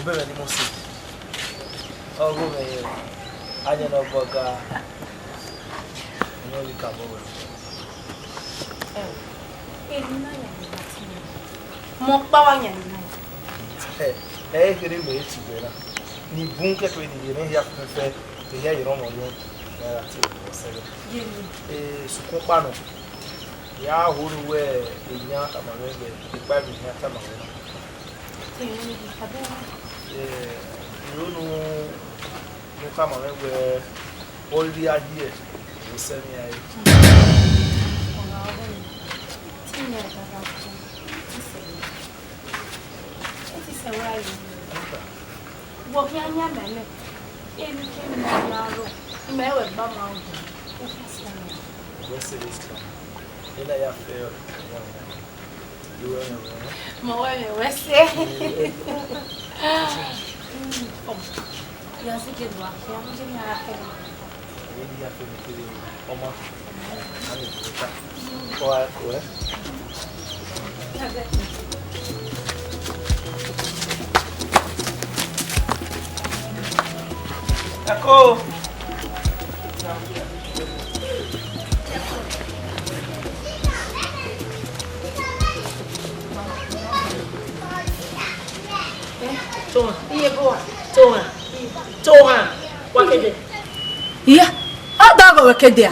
Benin Movies. Oh, go me. I don't know about God. No, we come over. Hey, get him made together. Ni bunker to the Yemen, prefer to hear your own one. Sukupano. Ya, who wear a young American, the Bible in Tamara. You know, no come on where all the ideas will send me. It is a way. What young man, anything narrow, you may have bum out. What's this? And I have failed. You are more West. Yes, it did work. Echo. Yeah, Odaro Kede.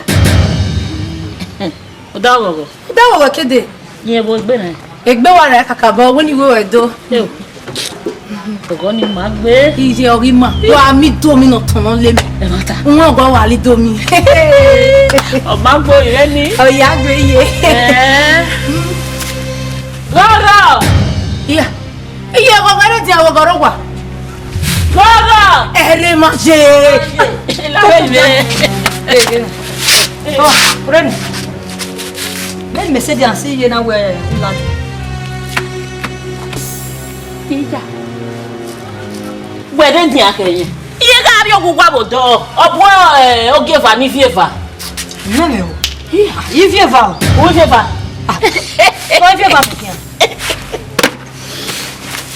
Odaro Kede. Yeah, boy, Benin. Egbewara kakabo when you go Edo. Ogoni magbe. Ije orima. Yo ami domi no tono le mi. E mata. Won gba wa li domi. O magbo ire ni. O ya gbe ye. Goro. Yeah. Iye go gere ti awo goro wa. Goro. Ere ma je. La belle. Oh, friend. Let me say and see you now where you land. Ija. Wede ndi akenye. Iye ga bi ogugwa bodo. Obo oge fa mi fiefa. Name o. Yi fiefa o. O fiefa. O fiefa kian.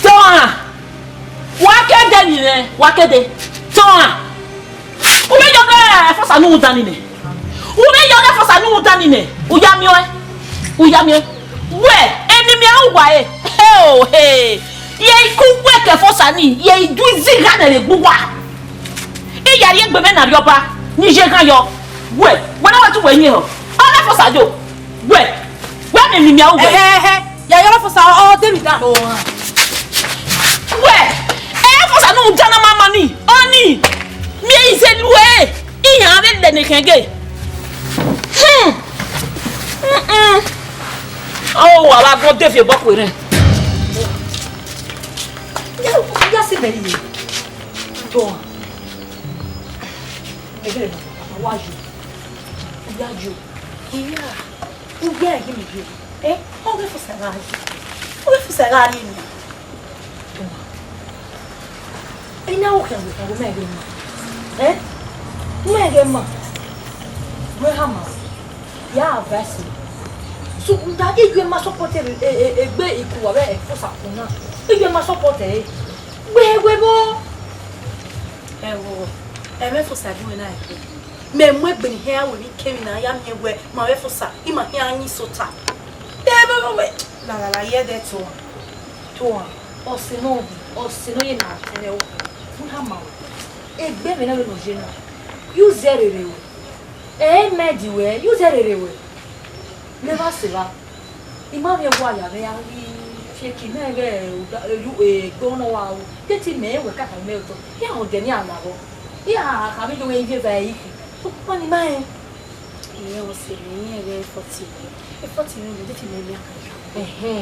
Toa. Wakede ni ne, wakede. Toa. O me yo ga fosa nu utani ne. O me yo ga fosa nu utani ne. Uyamie. We, enemy awa e. Oh, hey. Ye ku weke fosa ni, ye du ziga na le gbuwa. E yari egbe me na rioba, ni je kan yo. We, wona wa tu we yin ho. Ona fosa jo. We enemy awa. Ya yo fosa o David da o. We, fosa nu dana mama ni. Oni. Mi ise luwe. Iyan re de ni kenge. Oh, ala go defie boko re. Ya se beli. To. Egere wa ju. Ya ju. Iya. U ge gi mi ju. O ge fo sagari. O ge fo sagari ni. Ina o kan ko me ge ma. Me ge ma. We hama. Ya vesi. So that if you must support a big equal for something. If you must support a where we go. I went for Sabu and I. Men we've been here when he came in. I am here where my for Sa, in my hand is so tight. Never wait. La, yeah, that's all. Tour or Sino or Sinoina and a Fuhama. A baby never knows you. Use it. Mad you were, use it. Never say that. Imam ya waya me ya cheki na ge go no wa. Teti me we ka me to. Ya o de ni ala bo. Ya ka mi do we vie vai. To pa ni mai. Ye o se ni ge 40. E 40 ni de ti me mi aka.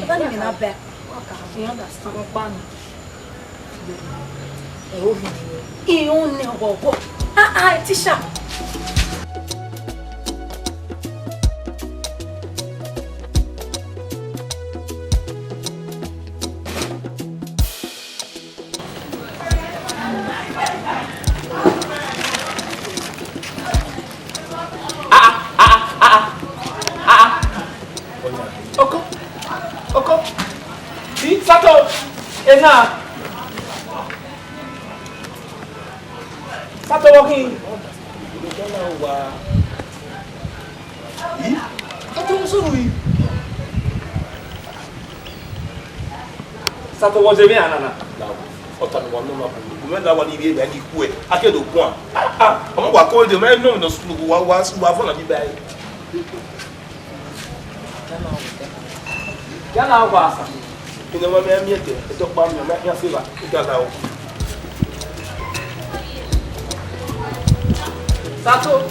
Ba ni na back. Wa ka you understand pa ni. E o vi. E o ne go. Tisha. Sato walking. Sato was a man. Otan one no remember one ibi be ni ku e akedo ku a omo wa ko de me no no school wa fun na bi bai kana wa asa ina ma me miete e to pa me ya fiba ikala o Sato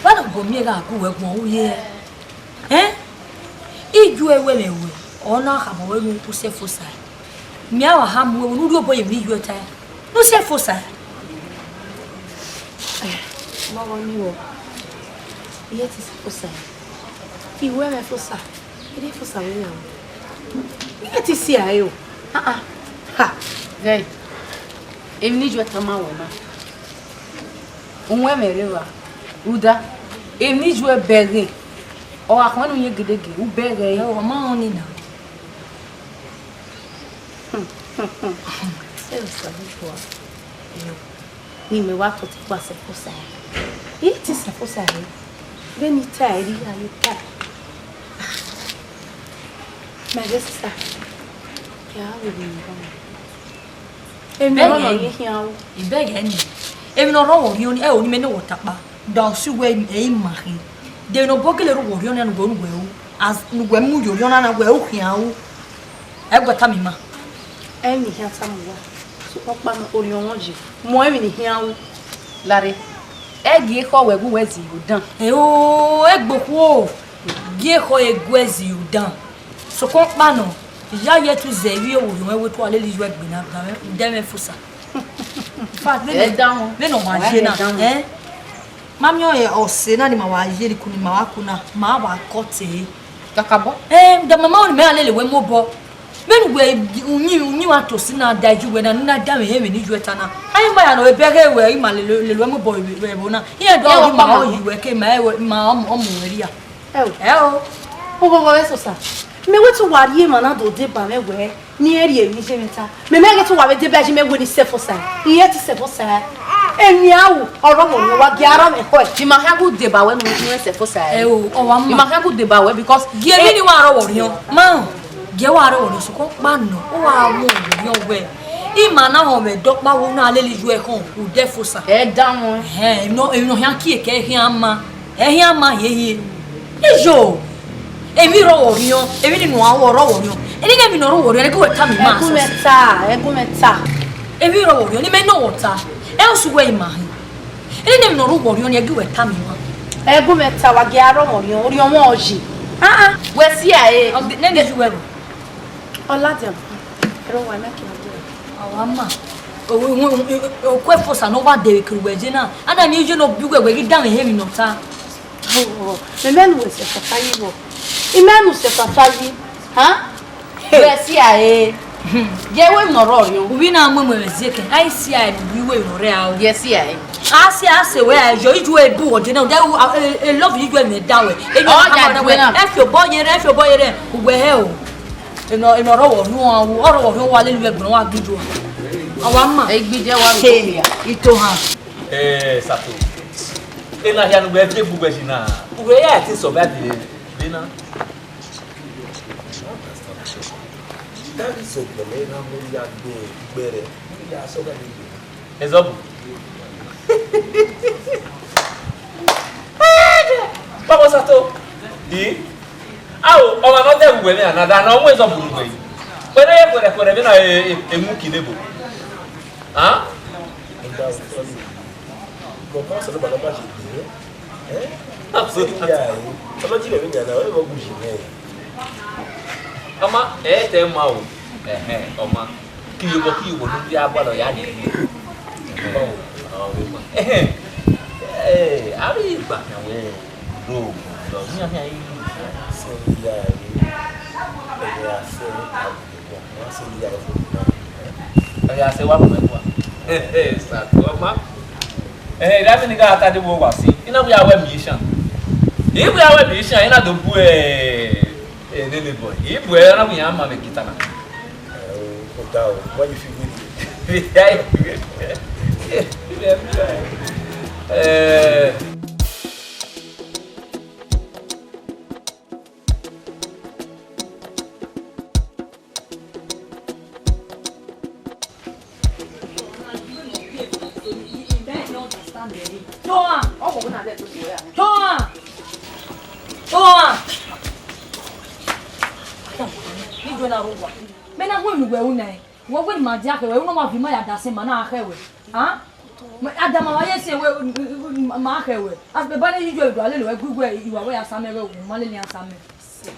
Bana gomie ga ku we gbon uye iju ewe mewe ona ha mo we mu se fosa mia wa ha mo nu ru oboye mi ju ta no se fosa Ma woni wo iye ti se fosa iwe me fosa ide fosa we na iye ti si ayo ha vey emi ju ta ma wo ma onwe merewa uda emi ju ebere o akon nu ye gedege u bere o ma oni na se o sabe po ni me wa to ti pa se fosa e ti se fosa e be ni ta ri ayo ta ma gesta ya we ni emi ro no ye hian ibege ni emi no ro wo ri oni e oni me ne wotapa da su we e mahi de no bogele ro wo ri oni na go nu gwe as nu gwe mu yo ri ona na gwe o hian o e gwata mi ma emi hian samuwa so papa no ori won ji mo emi ni hian lare egi ko wegu wezi udan o egboku o gie ko egwezi udan so ko pa no ya ye tu zewi o wo we to ale li ju egbe na ga de me fusa fact me down me no ma je na mami o ye o se na ni ma wa je ri kuni ma wa kuna ma wa kote kakabo de mama o ni me ale le we mo bo menu we unyi wa to si na daju we na da me he me ni ju eta na ayi ma ya no e bege we ma le we mo bo we bo na ye do o ma o yi we ke ma o mo ri ya o bo so sa me we to wari ma na do de ba me we ni eri ni se meta me get to wa de ba je me we ni se for sa iye ti se for sa emi awu oro mo ni wa giara me ho ti ma ha go de ba we no ni se for sa o wa ma ha go de ba we because gie mi ni wa ro wo ri o ma gie wa ro wo so ko pa no o wa mo ri o we ima na ho me do pa wo na ale li ju e kan o de for sa da won no han ki e ke hian ma ye ejo emi ro wo ri o emi ni no awo ro wo ri o eni ke mi no ro wo ri e ko ta mi ma egu meta emi ro wo ri o ni me no wota e o su we ima eni ne mi no ro wo ri o ni e ge we ta mi ma egu meta wa giara mo ri o won oji we si aye ne ne ju we ro Oladian ero wa na ki awama o ko fosa no wa de kirweje na ana ni je no bi gwegwe gi dan he mi no ta me menu we se fafayi wo imenu se fafayi we si aye je we no ro yo ubi na mu me zeke ai si ai bi we no re a ye si aye ase we ajo iju e bu o de na e love you me down we e no ka we if your boy yere we he o ino ro wo nu oro wo wa le lu egbon wa gidu awama e gbije wa ro ya ito ha Sato ina ya no be bu be na we ya ti so ba de na that is so the me na mo ya do gbere ya so ba ni ezobu Papa Sato di awo o ma no de bu me na da na o mo ezobu ngwe pe na ye kwere bi na emu kinebo Comment ça ne va pas chez absolument. Ça m'a dit que bien là, on va bouger. Ama te ma o oma ki yo no bi agbalo ya ni ari gba na we do ni ya yi so ya ya se abu so ya se wa mo kwa sa to ma da mi ni ga ta de wo wa si ina bu ya wa mi shan Ibu ya webi isha ina do bu lele boy. Ibu ya na bu ya ma me kitana. Odaro, why you feel good? Mena wonu we unai. Wo we ma dia ke we no ma fi ma ya dase ma na ahewe. Ha? Adama wa yesi we ma ahewe. As be bana yijo edu ale le we gugu e iwa we asame we ma le ni asame.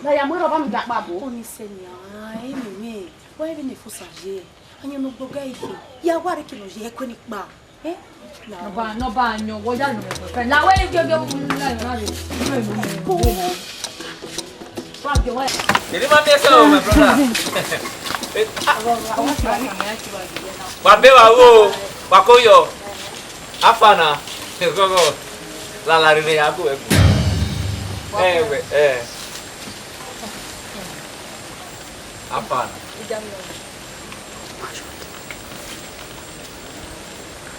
Na ya mo ro ba mi da pa bo. Oni se ni ai mi. Wa even if usaje. Anya no gboga ife. Ya wa re kilo je ko ni pa. Eh? No ba anyo wo ja no me. La we gege la na re. Jadi mami eso, my brother. Wabe wawo, wakoyo, afana, gogo, la rine yaku eku. Afana.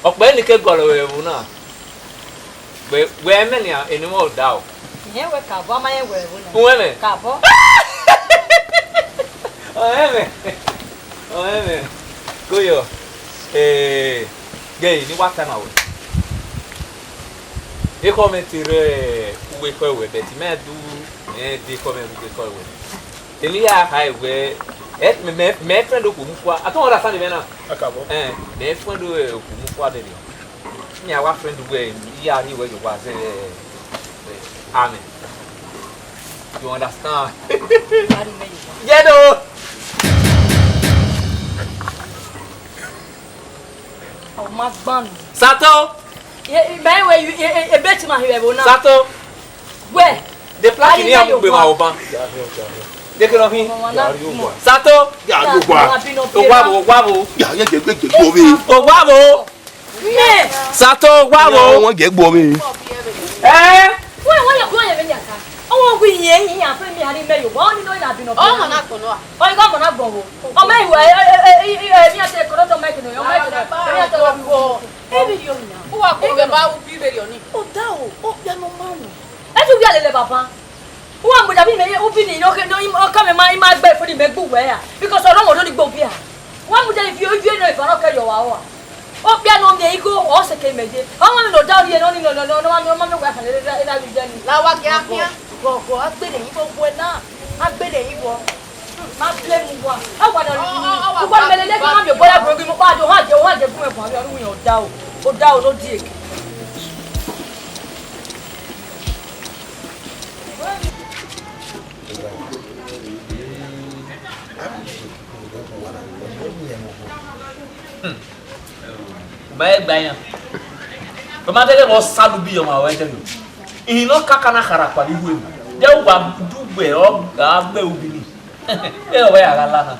Okbe ni ke golo we na. We meni a eni mo da o. Yewe ka bo ma yewe na. Uweme. Ka bo. Oeme. Goyo. Gay ni what time away. E come tire uwe ko we beti me do di come uwe ko we. Eli ya highway me friend oku mfua. I don't understand the na. Akabo. Me friend oku mfua de. Ni our friend we ya ri we you was amen. You understand? Yeah, no. Oh, my band. Sato. By way, you a bet my here. Sato. Where? The plaque ni amu be ma oba. De ke no hin. Sato. Ya do gwa. Ogwabo. Ya ye je gbo mi. Ogwabo. Me. Sato ogwabo. Wọ́n je gbo mi. Wọ́n yẹ kúrò yẹn ní àká. Ọwọ́ ogun ìyẹn yìí yàn fún mi àrí mẹ́yọ̀ wọ́n ní lóyún àbínú. Ọmọ náà kò náà. Ọ̀yìn ọmọ náà gbọ̀n wo. Ọmọ ìwà ẹ̀mí àti ẹ̀kọ́ lọ́tọ̀ máìkì náà. Ọmọ ẹ̀mí àti ẹ̀kọ́ wíwọ́. Ẹ̀mí yóò yàn. Ó wà kó bẹ bá bí bẹ̀rẹ̀ ní. Ó dá o, ó piano máa nù. Ẹ tún bí àlele bàbá. Wọ́n àgbèjà bí mi ó bí ní ọkọ mi máa gbẹ́ ìfúnni mẹ́gbù wẹ̀ à. Because ọlọ́run ló ní gbò bí à. Wọ́n mú jẹ́ ìfi ojú ẹ̀nà ìfọ̀rọ̀kẹ́ yọ̀ wá wà. Ó piano mi ego ó se ke meje. Ọmọ mi ló dá orí ẹ̀ náà ní no ọmọ mi wà fàlẹ́ ẹ̀dá mi jẹ́ ni. Láwa kíákíá. Gbọ̀gbọ̀ agbèdè yìí gbogbo ẹ̀ náà. Agbèdè yìí wọ. Má blé mu wa. Àwọn ọ̀dọ́ ni. Gbogbo mi lele kí má mi bọ́lá bùrọ̀gì mo pàdé òun àjẹ fún ẹ̀fọn àbí ọdún yẹn ó dá o ló di èké. Bae bayan. Pemade mo salu bi yo ma wa de no. Ino kaka na harapa ni hu. De wa dugbe o ga gbe obini. E o ya gala na.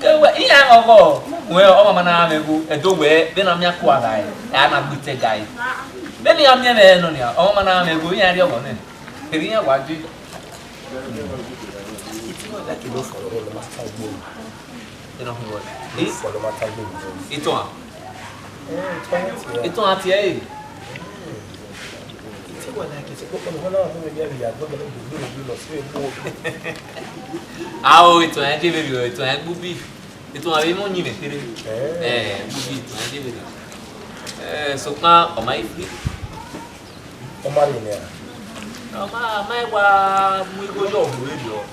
Ke we iya ngogo. We o mama na megu e do we be na mia kwa gai. Ya na gbite gai. Be ni amia me no ni. O mama na megu iya ri o mo ne. Eri ya wa di. Like you for the master go. You know what? For the master go. Ito a. Ito ati e. Ah, ito é de ver, ito é bubi. Ito é mo nyi me tere. Bubi, ito é de ver. So ka o mai fi. O ma ni ne. O ma mai wa mu igo yo bu e do.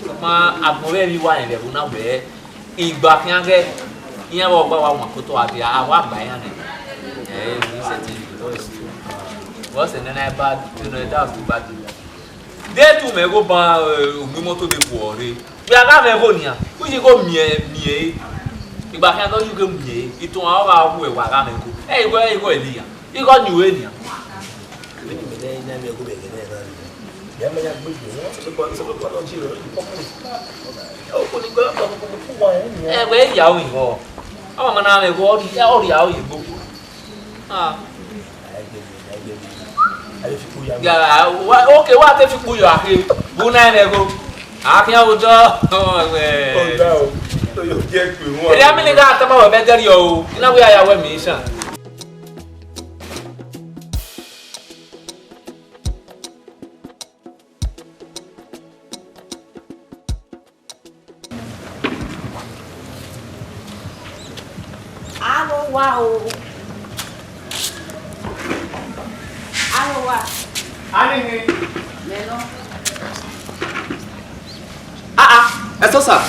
So ma agbore mi wa en le bu na we. Igba kan ge. Iyan wo gba wa won ko to abi a wa gba yan ni. We se ti what's the name bad you know that's too bad there too me go ban omi moto be bo ore we aga me go nia we ji go mie igba kan go you go mie itun a wa hu e wa ga me go go eliya i go nyu e nia Me me dey na me go be gele na. Ya me ya gbe so ko lo ji ro ko o ko ni go ko fu wa en. We ya o yin o ma na me go ori ya o yin bo I give you. I Ya, okay, what if you are here? Buna nego. Akia ujo. Odaro. So you get to one. Ya mini ga ta ma better yo. Na we are we mission. Wow. Aloha. Ani. Leno. Eso sa.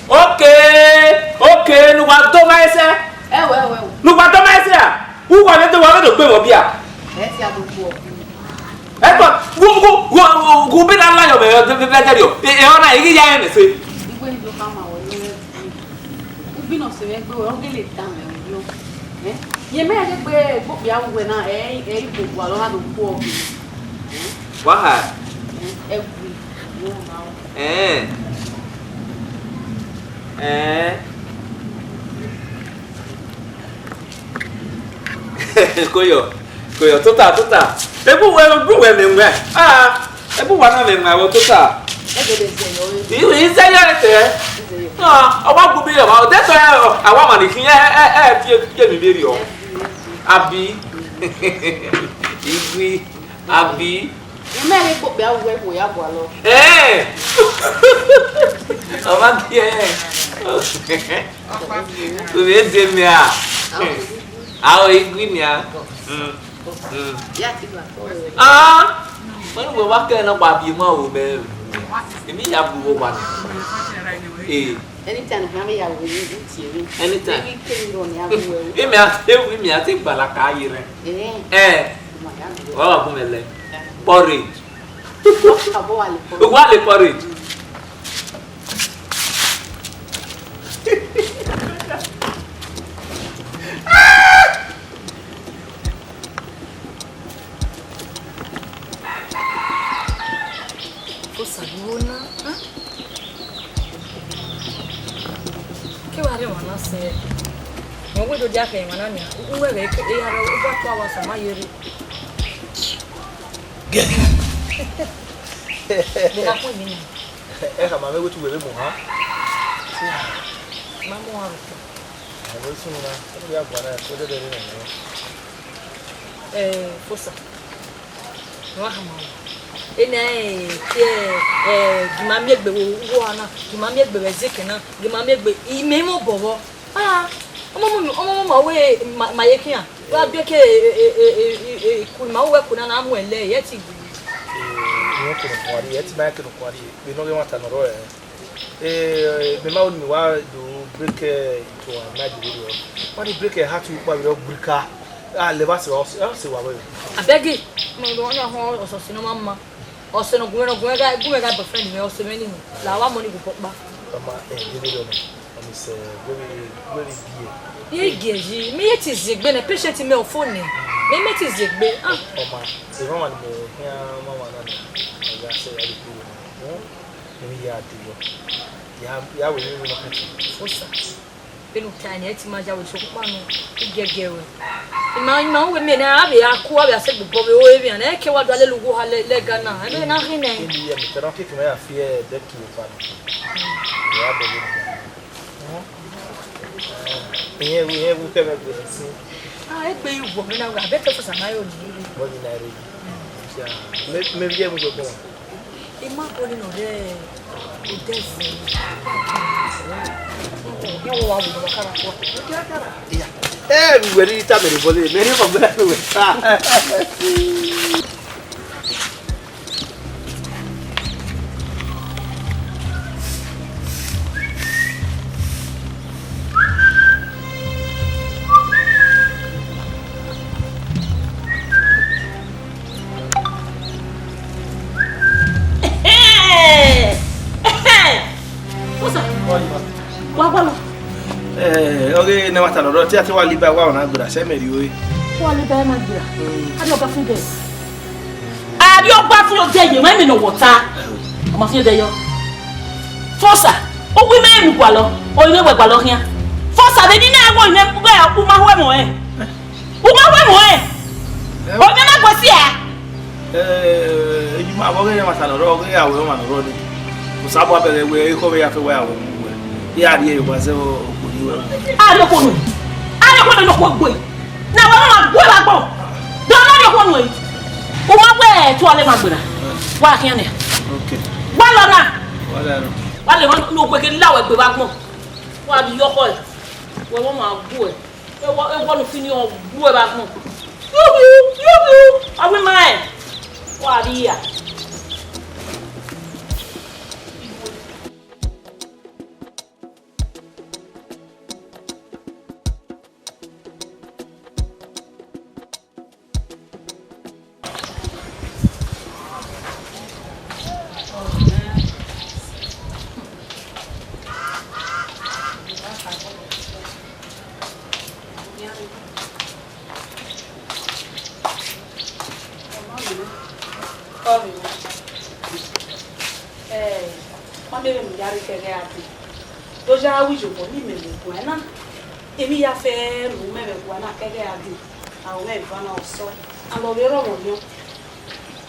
Okay, nu wa do ma ese. Ewe. Nu wa do ma ese a. Wu wa le do wa do gbe wo bi a. Esi adopo. Go be na la yo be better yo. E ona igi ya ene se. Igwe ni do kama wo ni. Ubi no se we gbe wo gele tan me yo. Ye me ade gbe bo bia wo na ibo wa lo na do po obi. Wa ha. Every yo now. Koyo, tota. Ebu we menwe. Ebu wa na menwe wo tota. Ebe de yo. Yi se ya te. Owa gbu bi yo. De so awa ma ni kin tie mi beri o. Abi. Igwi. Abi. Ye me ade bo bia wo ya bo alo. Owa tie. Tu vê minha. Ah, igwi minha. Ya ti ba. Mano, eu vou querer não babi mal, meu. E me já vou bar. Anytime na me ya wo ni ti. Anytime. Me ke ndo ni abu. E minha tem bala cair, né? Olha como ele é. Porridge. Acabou ali. Igual é porridge. Sabuna, que o área mana se, não vou do dia que mana nia, o meu é que era o bato a wasa maiori. Dena foi minha. Kama mego tu bebe mo ha. Mamu aro. Abo sunu na, ko ya bwana ko de de ne. Força. Não arrumou. Ene gimami egbe wo ana gimami egbe bezeke na gimami egbe imemo bowo omo ma we mayekin a wa bi ke ku ma we ku na na mu ele ye ti gbi ni ko no kwari ye ti ma ke no kwari be no ge wata no ro be ma woni wa do break to na di video wa di break ha tu pa bi breaka le ba se wa we abegi mo do nya ho oso sino mama oso no gumega boyfriend me oso meni mu la wa money go pokpa mama video no ami se very ye geji me ye ti zegbe na patient me o phone me ti zegbe mama e mama ni mo ya mama na ya se ya di no me ya di yo ya we ni no força pelo tani eti ma jawo so kupa no gegewe ima we me na abi akwa abi ase gbo be o ebi na eke wa do ale lugo ha le gana e be na hine ni ya me tera ke me ya fie de ki fa ya be ni we ke me be si e pe yugo me na ga be ke força na yo ni bo ni na re ya me vie mo go ima ko ni no de o desi yo wa bu bakara ko ya we ri ta me bole me ri mo bla we oge ne wata no ti ati wa liba wa na gbura se meri oyi wa liba na gbura ari oga fun de ari oga fun de ye me no wota o ma fun de yo força o wi me nu gwa lo o ile we gwa lo kian força de ni na wo ne gbe aku ma hwe mo o ma hwe mo o me na gbo si ejuma aboge ya matano ro ga yawo ma no ro ni usabo abere we ko be ya fe wa yawo we ya ri e wa se okuri we ale ko no ko gbo na wa ma gbo la gbo do na yo ko no yi o ma gbe to ale ma gbera wa kian ni okay wa lo na wala wa le no gbe ke lawo gbe wa gbon wa di yo ko e wo ma gbo e wo no fini o gbo e ba gbon you awi mai wa ri ya Doja wijo bo ni mele buena. Emi ya fe lu mele buena kege adi. Awo me bana oso. Alo we ro mo yo.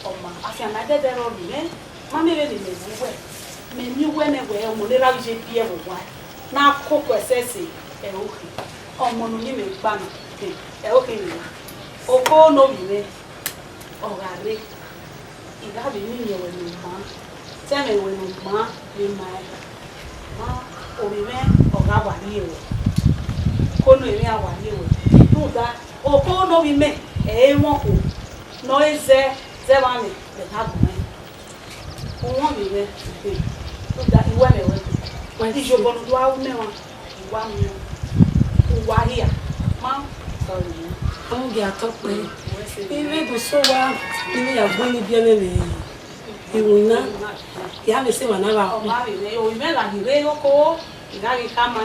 Oma afia na de ro mi me. Ma me le me we. Me mi we me we o mo le ra je bi e wo wa. Na koko esese e o ki. Omo no ni me gba na. E o ki ni. Oko no mi me. O ga re. Iga bi mi ye we no ma. Tell me when ma be my ma orime oga wari ewo kono emi awari ewo no da o kono mi me e won ko no eze ze ba mi le ta go me o won mi me no da iwe me we ti jo bonu do awu me wa iwa mi o wa hia ma sorry on ge atope ile do so wa ile ya gbo ni bi ele iwuna ya me se wana ba o ma re o me la ni re oko igari kama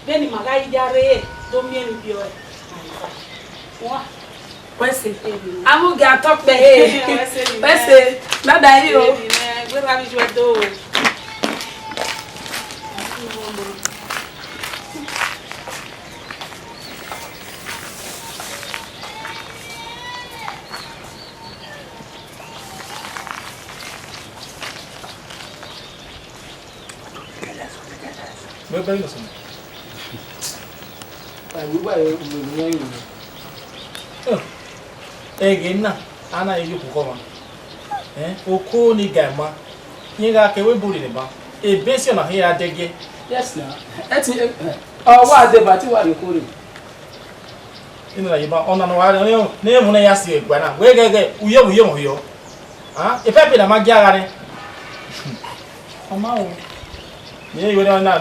beni magai jare do mi mi bio wa wese amu ga tope wese baba yi o gbe ra mi jo do Bebe no son. Ai wa yo mo nyen ni. Gina ana yi ku ko ma. Oko ni gama. Yin ga ke we buri ni ba. Be si ona here adege. yes na eti wa de ba ti wa re ko re Inu la yiba ona no wa ne mu na ya si egwa na. We gege uye mo yo. E pepe na ma giara ni. oma o Ni yo na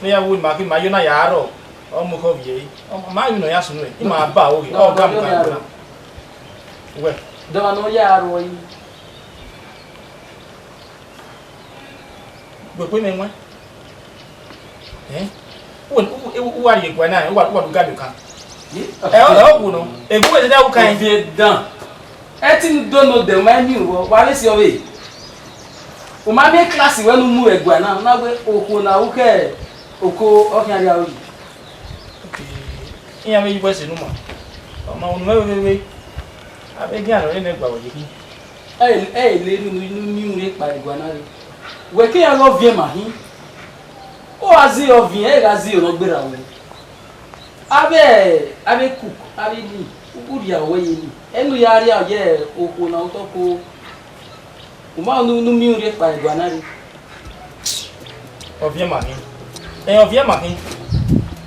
ni ya wu ma ki ma yo na ya ro. O mo ko vie. O ma yu no ya sunu e. Ma ba o ge. O ga mu ka na. We. do no ya ro yi Gbe me nwa. Wo ari egwa na, wo du ga bi kan. O bu no. Egu we da wo kan. vie dan eti do no de ma ni wo wa le si o we o ma me class we no mu egwa na gbe oko na wo ke oko o kan ri awo yi Iya me yibo se nu mo. Ma onu we. Abegi aro ni egwa wo ji. le ni re pa egwa na re we ke ya lo vie ma hin o azi o vie ga zi o no gbera we abe cook abe ni uri ya we yi ni enu ya ri a je oko na o to ko o ma nu mi re pa egwa na re O vie ma hin. O vie ma hin.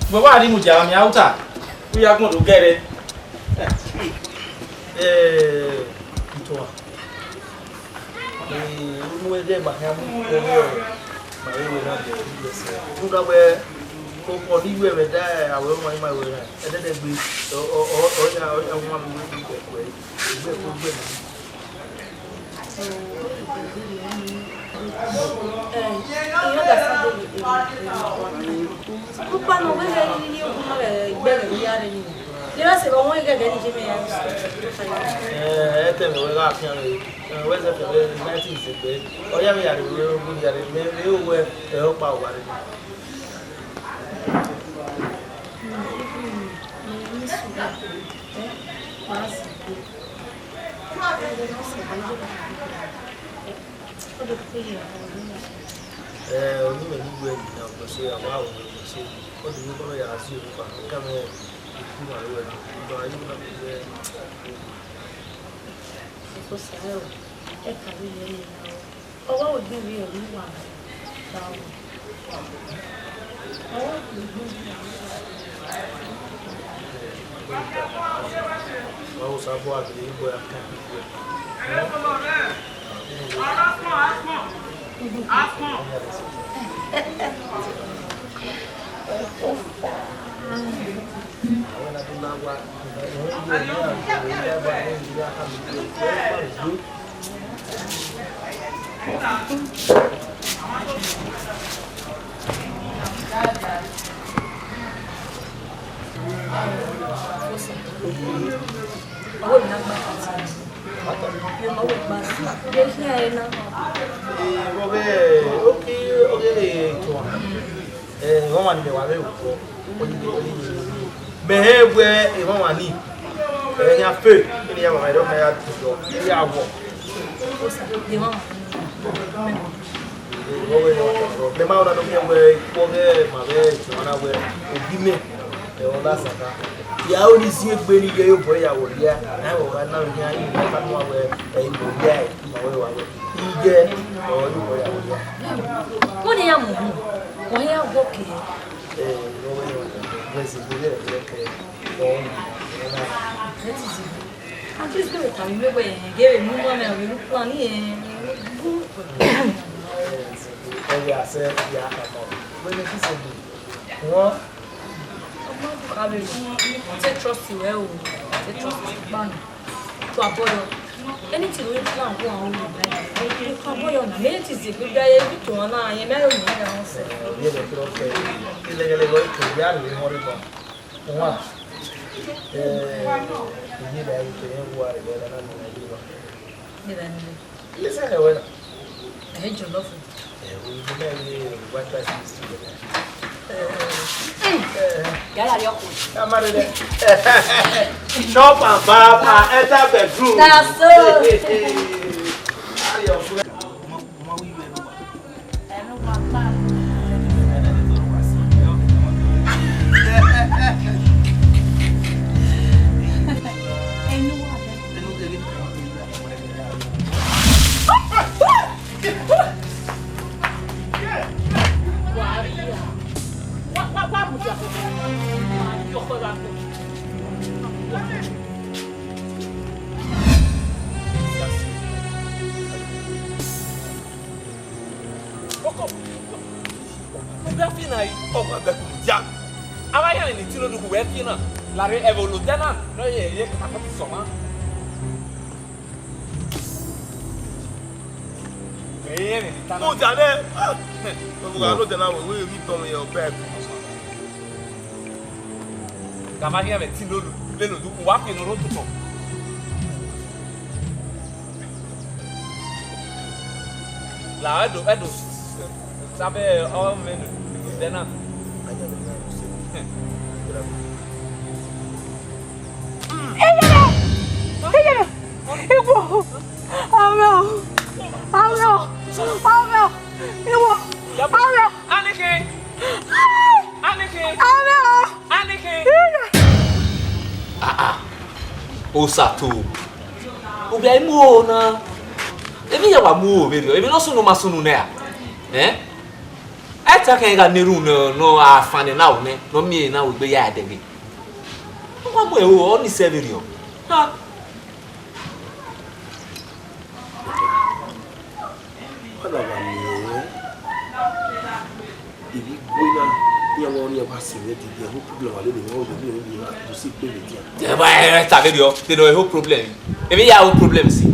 Gbe wa ri mu ja mi auta. Ku ya gun do gere. Ntoa. Uwe de ba ha mu ko ma we na de se. Nka we ko di we da awe ma we na. E de gbe o ya ma mu we ko gbe. Kupa no we ni o ma gbe re ya re ni. Le ba se ba won ge ge ni je me ya. Ete me we ga fian re. We se fe 19 se pe. O ya me ya re we o bu ya re me o we e o pa o wa re. Only when you went down, but say a wow, say, what do you call it? I see you come here. Oh, what would be real? Ya only see a Benny Gay boy, I would, yeah, I will now hear you never know where they will get or you boy. What am I? Why are you walking? I'm just going to tell you away and give him more money and look funny. I said, yeah, when it is what? I will trust you well. Trust you man. To avoid anything we plan go on. To avoid on many is a good guy to one eye and marry me. Yeah, the okay. Illegally to be out of the horrible. What? Listen, I hate your love. We went back to shop and bar and enter bedroom. That's so. Larry Evolutena, no, yeah, soma. No, Janet, we become your bed. Gamania Tino, little do walk in a road to come. La Edo, Sabe, all men, then I OSATO. Ubiai mo na. Ebi ya wa mo video. Ebi no sunu masunu na ya. Eta kan ga neru no afane na wo ne. No mi na wo gbe ya adege. Wa mo e o ni se video. Ha. Kada ba mi o. Ibi gboina ni awon ni e ba se re di e ho problem wa le ni wo do ni to si pe le dia. E ba eta video. They no e problem. Ebi ya wo problem si.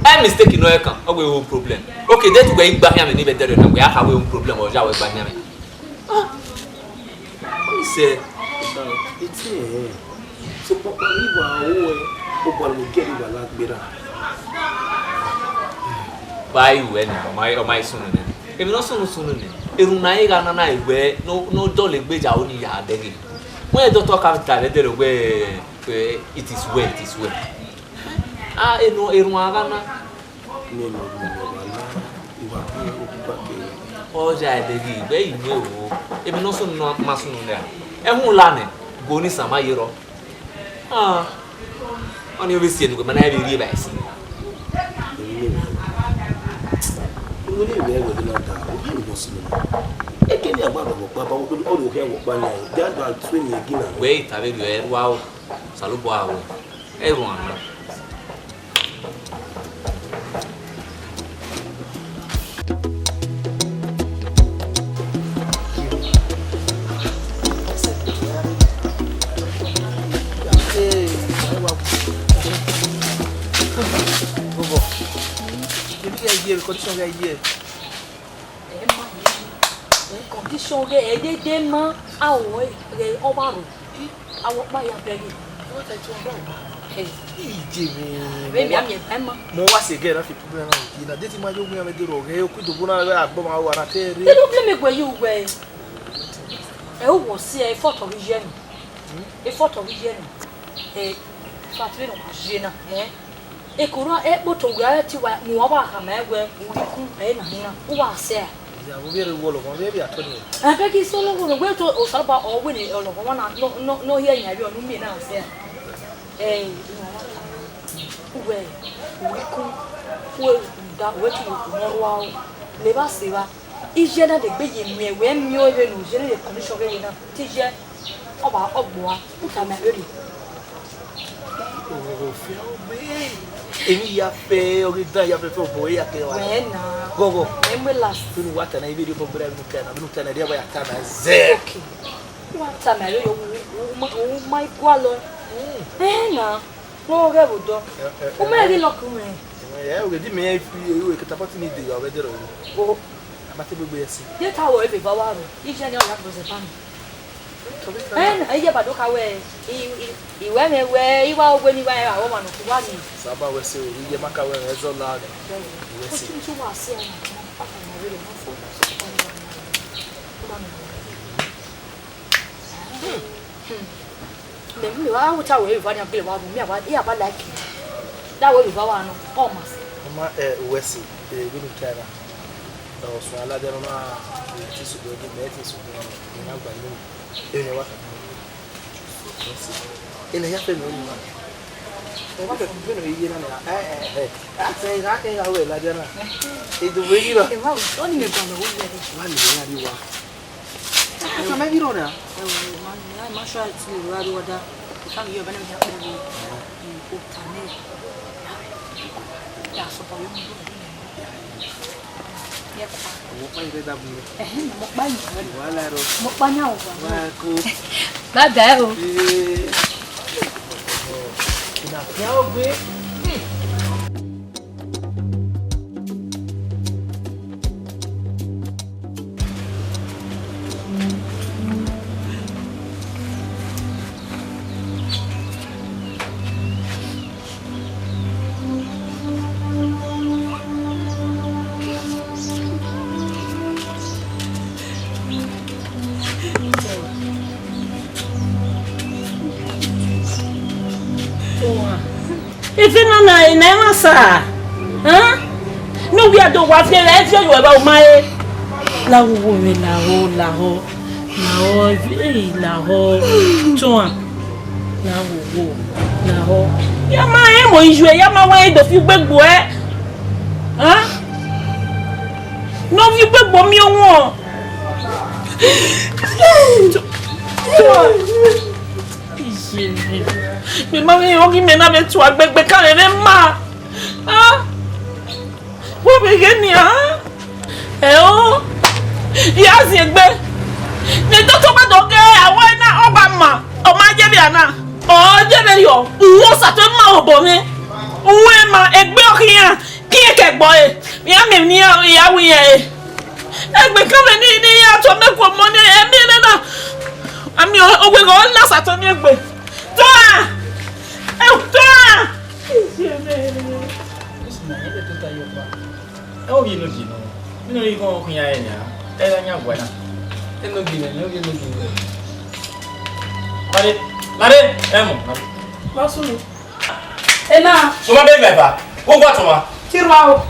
I mistake no e kan. O we wo problem. Okay, that we gba hia me ni be there na we ha we wo problem o ja we gba hia me. Ah. What say? It's so papa ni wa o bo ni get wa la gbera. Bai we ni o mai sunu ni. Ebi no sunu ni. Erun na ye ga na na egbe no do le gbeja o ni ya adege. When you talk capital they dey we it is well. Ah, eno agana. No. Oja degi, be iwe o. Ebi no so no maso no there. Ehun la ne, go ni sama yiro. Ah. Oni obi sie no, mana be ri ba si. Wọ́n lè wẹ̀ wẹ̀ náà dáa, ó yẹ ìwọ̀n sí mi. Eke ní àgbà àbọ̀ pàápàá ọdún òkè ẹ̀wọ̀n pa náà, jáde àtúwé ní egi náà. Wẹ̀ ìtàbí rẹ̀ ẹ̀rù àwọ̀, sàlùbọ̀ àwọ̀, ẹ̀rù àná. Condition here. Condition here, they man, our Odaro. Our buyer begging. What I told you. Hey, Maybe I'm your Emma. More was again if you put them in a dating my young man. You could do one of our They don't blame me where you were. Oh, was a photo of Vision. A photo of Vision. A Fatima Gina, eh? Ekura eboto gati wa muwaba hamegwe uriku na hina uwa se ya very wolo kon very atoni abeki solo go we to osalba owe ni ologo wana no here nya bi onu mi na se uwe uriku we da we ti morwa le ba se ba ijena de gbe yemi we mi o be no jere de commission be na tije oba ogbo a utama eri Emi ya pe ogida ya pe boy ya ke wa. Wena. Gogo. Emwe last. Tunu wata na video bombra binu kana dia ba ya kana ze. Okay. Wata na yo my gwalo. Na. No ge budo. O me di lokume. Ya o di me fi e katapati ni de ya be dero. O. Amate gbegbe esi. Ye ta wo e be ba wa ro. Ije ni o ya gbose pan. Aye ba do ka we. Iwe me we iwa ogwe ni wa ya wo ma no ku wa ni. Saba we se o ye maka we ezo la de. We se. Ku wa se na. Aka na we le mo fo. Me wa wo ta we va ni abele wa mi aba ya ba like. Da we va wa no. O ma se. Ama we se binu kana. O so ala de no na ti su do di me ti su do ni na gba ni. Ene wa. Ene ya fe mi ni wa. O wa fe binu yi na na ate ga ke ga we la de na. E do we ro. E wa o ni me ba no wo le. Wa ni ya ri wa. Aka me bi ro na. Ma sha ti wa ro da. Ka mi yo ba na mi ha ko ni. O ta ne. Ya so pa yo mi. Mukbang kita beli. Mukbang. Wala ro. Mukbangnya apa? Aku. Bye-bye. Kenapa gue? Even na ina sa. No we are do wa fe e fe yo ba o mai. La wo me la ho. Toa. La ho. Ya ma e mo ijue ya ma wa e do fi gbegbo e. No fi gbegbo mi o won. Mi ma mi ogi me na be tu agbegbe kan re ma. Wo be ge ni o. Ya si egbe. Ni to ba do ge awo na oba ma. O ma je bi ana. O je be yo. Wo sa to ma obo mi. Uwe ma egbe okiyan. Ki e ke gbo e. Ya mi ni ya wi e. Egbe kan be ni ya to me ko mo ni e mi na. Ami ogbe go na sa to ni egbe. Toa! Toa! Oh, you know, you know, you go here now. Tell me what. No gine, no gine. Mare, Emo. Masulu. Ena. Suma be meba. Wo gwa tuma. Tirwa o.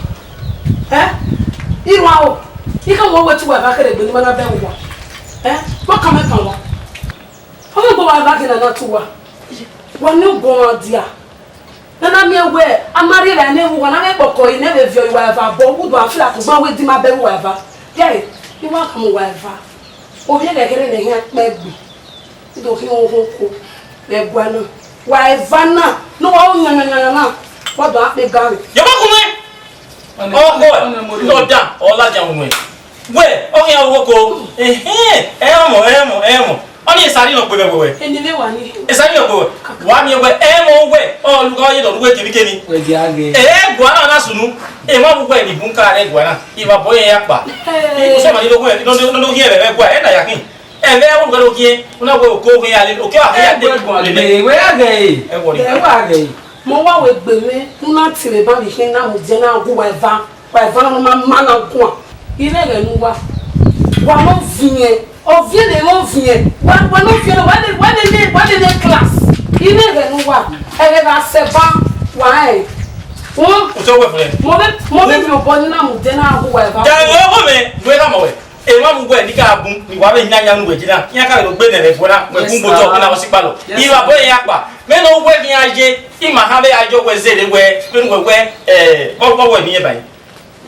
Irwa o. Ika mo wetu wa ba kere gbe ni mana be wo. What come and come? How go back in another two? One new born dear. Then I'm here where I'm married and never when I never you never view whatever, but would I feel like to go with my baby whatever? Yeah, you welcome whatever. Oh, yeah, they're getting the hair, maybe. You don't hear they're going. Why, Vanna? No, no. What do I think, Gary? You're welcome. Oh, boy, no damn, all that young woman. Where? Oh, yeah, woko. Emo. Only sari no gbe we. Enile wa ni. Sari no gbe. Wa mi we emo we. Oh, lugo ye do we kemi. We di age. Gwa na sunu. Ma bu gwa ni bunka re gwa na. Iba boye ya pa. Ko so ma ni do we. No here be gwa. Na yakin. Ve wo gwa do kie. Una we ko ko ya le. O ke wa ya de gwa le. We age. E wo ni. We age. Mo wa we gbe me. Una tire ba mi hin na mo je na go wa eva. Wa eva no ma na go. Ile re nu wa no vie o vie de no vie wa no vie wa de class ile re nu wa ele ga se ba wa e o so we fle mo be mi o bo ni na mu de na go wa e ba ja o me we ka mo we e ma mu gwe ni ka bun ni wa be nyanya nu we jina nya ka lo gbe ne le fona we kun bo to na o si pa lo iwa bo ya pa me no we ni aje i ma ha be ajo we ze de we bo we ni e bai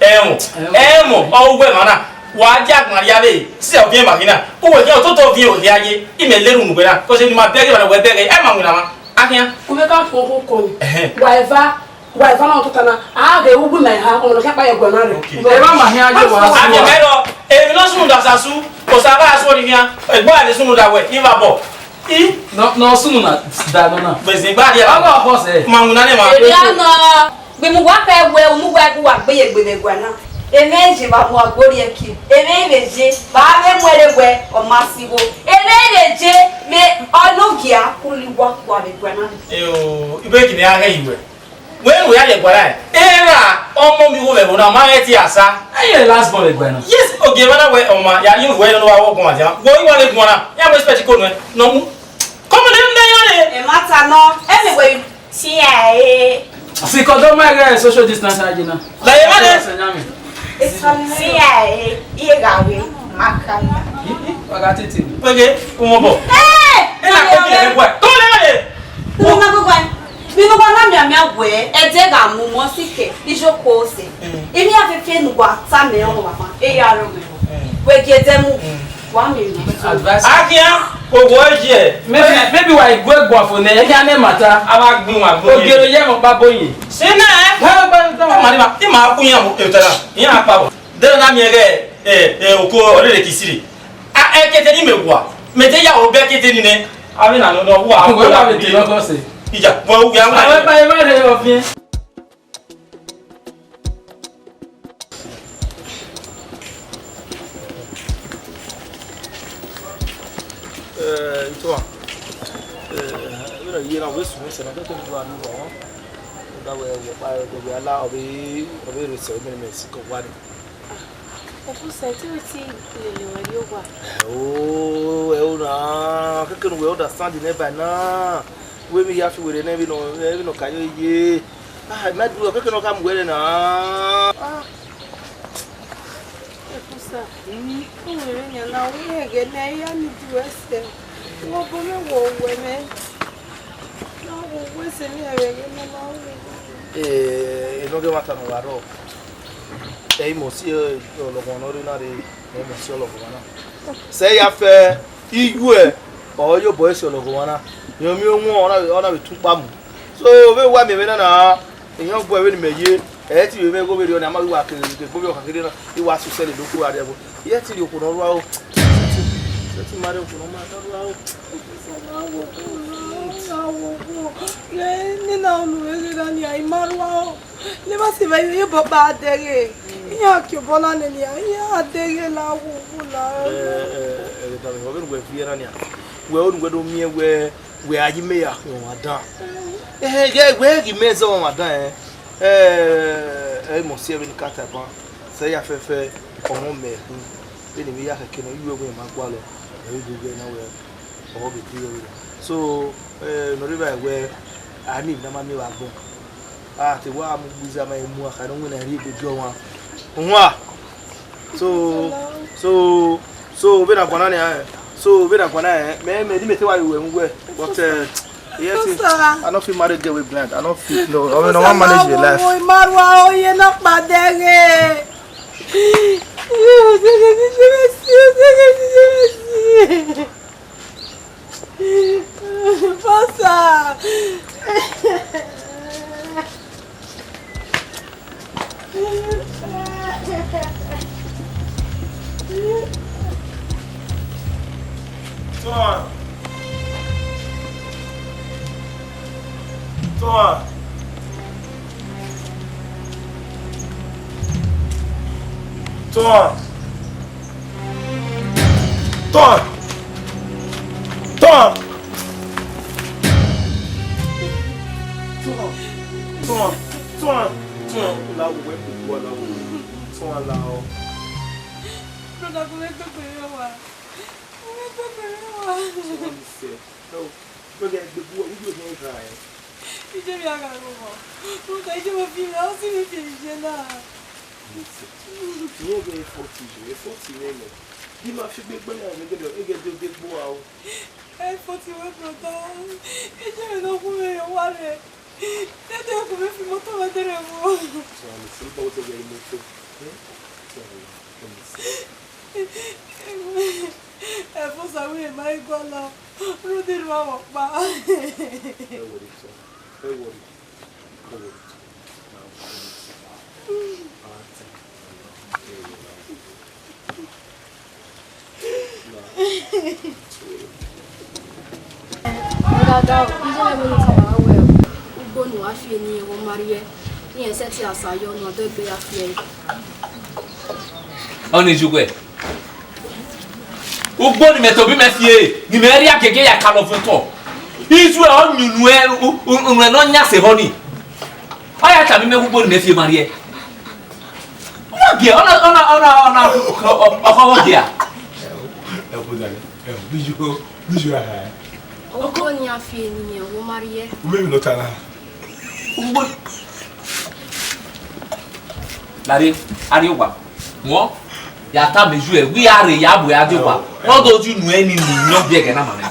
emo o we mana wa ja maria be si o bien makina o we je o to bien o ri aye i me leru nu bera ko se ni ma bege ba we bege e ma mu na ma akia o me ka fo ko ko wa eva na to kana a ga ugu na ha o no ka pa ye gwa na re E ba ma hin aje wa a je me lo e mi no sunu da sasu o sa ba so ni hia e gba le sunu da we i ba bo i no sunu na da no na be se gba dia ba go se ma mu na ne ma e ya no gbe mu wa ka we o mu wa ku wa gbe ye gbe gwa na emeje ba mo agbori eki emeje ba me mwere we o masibo emeje me onugia kuliwa kwa be gwa na ibe kini aga iwe we ya le gwara era omo mi wo be na ma eti asa aye last ball egbe na yes oge bana we o ma ya yin we no wa wo gun aja wo iwa le gun na ya mo expect ko no mu come le e mata no anyway si si ko do ma ga social distance aje na la ye ma de si iye gawe makana waga tete oge umo bo ina ko bi le gwa to le ma de no ma go gwa mi no ba na mi agwe e de ga mu mo sike ijoko ose emi afefe nu gwa ta me o mama e ya ro me we ge demu wa mi advice akia ko wo je maybe why go gwa for na ya na mata aba gbin wa go ogero ye mo ba boyin se na ma ma ti ma ku yan mo e tara yan pa bo de na mi ge oko ore le kisiri a e kete ni megwa me te ya o be kete ni ne abi na no wa ko la be ti lo ko se ija wo ya wa ba e ma re ofin Então, you know, we so na to do anu wo. Da we we ala obi research me Mexico wa. Ofu security le wa yo wa. Oh, eu na, que no we understand ne ba na. We me ya fi we na bi no kayo ye. Ah, ma du que no kam we na. Ah. Efusa. O we nya na we ge na ya ni du ese. Wo bo me wo we me. Na wo we se mi ave ge na na we. No que mata no waro. Mo si lo gono ri na re, mo si lo gono. Se ya fe igu e o yo boy si lo gono. Yo mi ohun ona be tun pa mu. So we wa me na eyan gbo we ni meye. Ti we me go be ri ona ma wi wa kere gbo be o kakere na i wa so se le loku ade bo. Ye ti ri okuno ru a o. Ti mare okuno ma ru a o. Ni na onu we ga ni ai marwa. Le ba se ba yo baba dere. Ya ki bona ne ni ya dere la wo la. Da me hobe we fiera ni a. We onu we do mi we ayi me ya ho adan. Ye we gi me zo adan mo si e ni kata ba. Se ya fefe omo me hu. Be ni ya keke no iwe we ma gwa lo. E go na we o be ti yo. So no river we ani na ma mi wa gbo Ah, te wa mu buza mai mu aka no na ri be jo wa. Nwa. So be na kwana ne so be na kwana me di me te wa we mu we. But yes, I don't feel married girl with blind. I don't feel no. I mean, I want to manage your life. Oh, Marwa, you're not bad there. Passa. Toma. Toma. Toma. Toma. Toma. Toma. Toma. Toma. Lá o web do lá o. Toma lá o. Não dá como é que eu tenho lá. Como é que eu tenho lá? Não. Porque the boy you don't try. E de minha garota. Não tá de uma final se me fez nada. Ninguém é forte mesmo. E não acho bem banana, ninguém deu de boa. É forte mesmo, tá? E de não comer, eu falei. Eu tenho que comer filme todo o tempo. Você não pode ver muito. É por saber mais igual lá. Não tem mal, pá. Odaro, iṣẹ́ mi ti wá wẹ̀ o. Ugbó ni wàá fi ènìyàn wọn máa rí ẹ. Ní ẹsẹ̀ tí àṣàyọ̀ ọ̀nà ọ̀dọ́ ìgbé àfi ẹ̀. Ọ̀nà ìjùgbẹ́. Ugbó ni mẹ́tọ̀ bí mẹ́ fi ẹ̀ ni mẹ́ rí àgẹ́gẹ́ yà kálọ̀ fún tọ̀. Izu ẹ̀ ọ́ nyùnú ẹ̀ náà nyà sè họ́ ni. Ọ̀yà tàbí mẹ́ ugbó ni mẹ́ fi ẹ̀ máa rí ẹ. Ọ̀nà gẹ̀ ọ̀nà ọkọ̀ gẹ̀ à. Bíjú ara ẹ̀. Ugbó ni a fi ènìyàn wọn máa rí ẹ. Maybe not ana. Ugbó. Lárí àríwá wọ́n yàtá méjú ẹ̀ wí àrè yàbò àdéwà wọ́n dojú nù ẹ́ ní nìyàn bí ẹ̀gẹ̀ náà mà ní.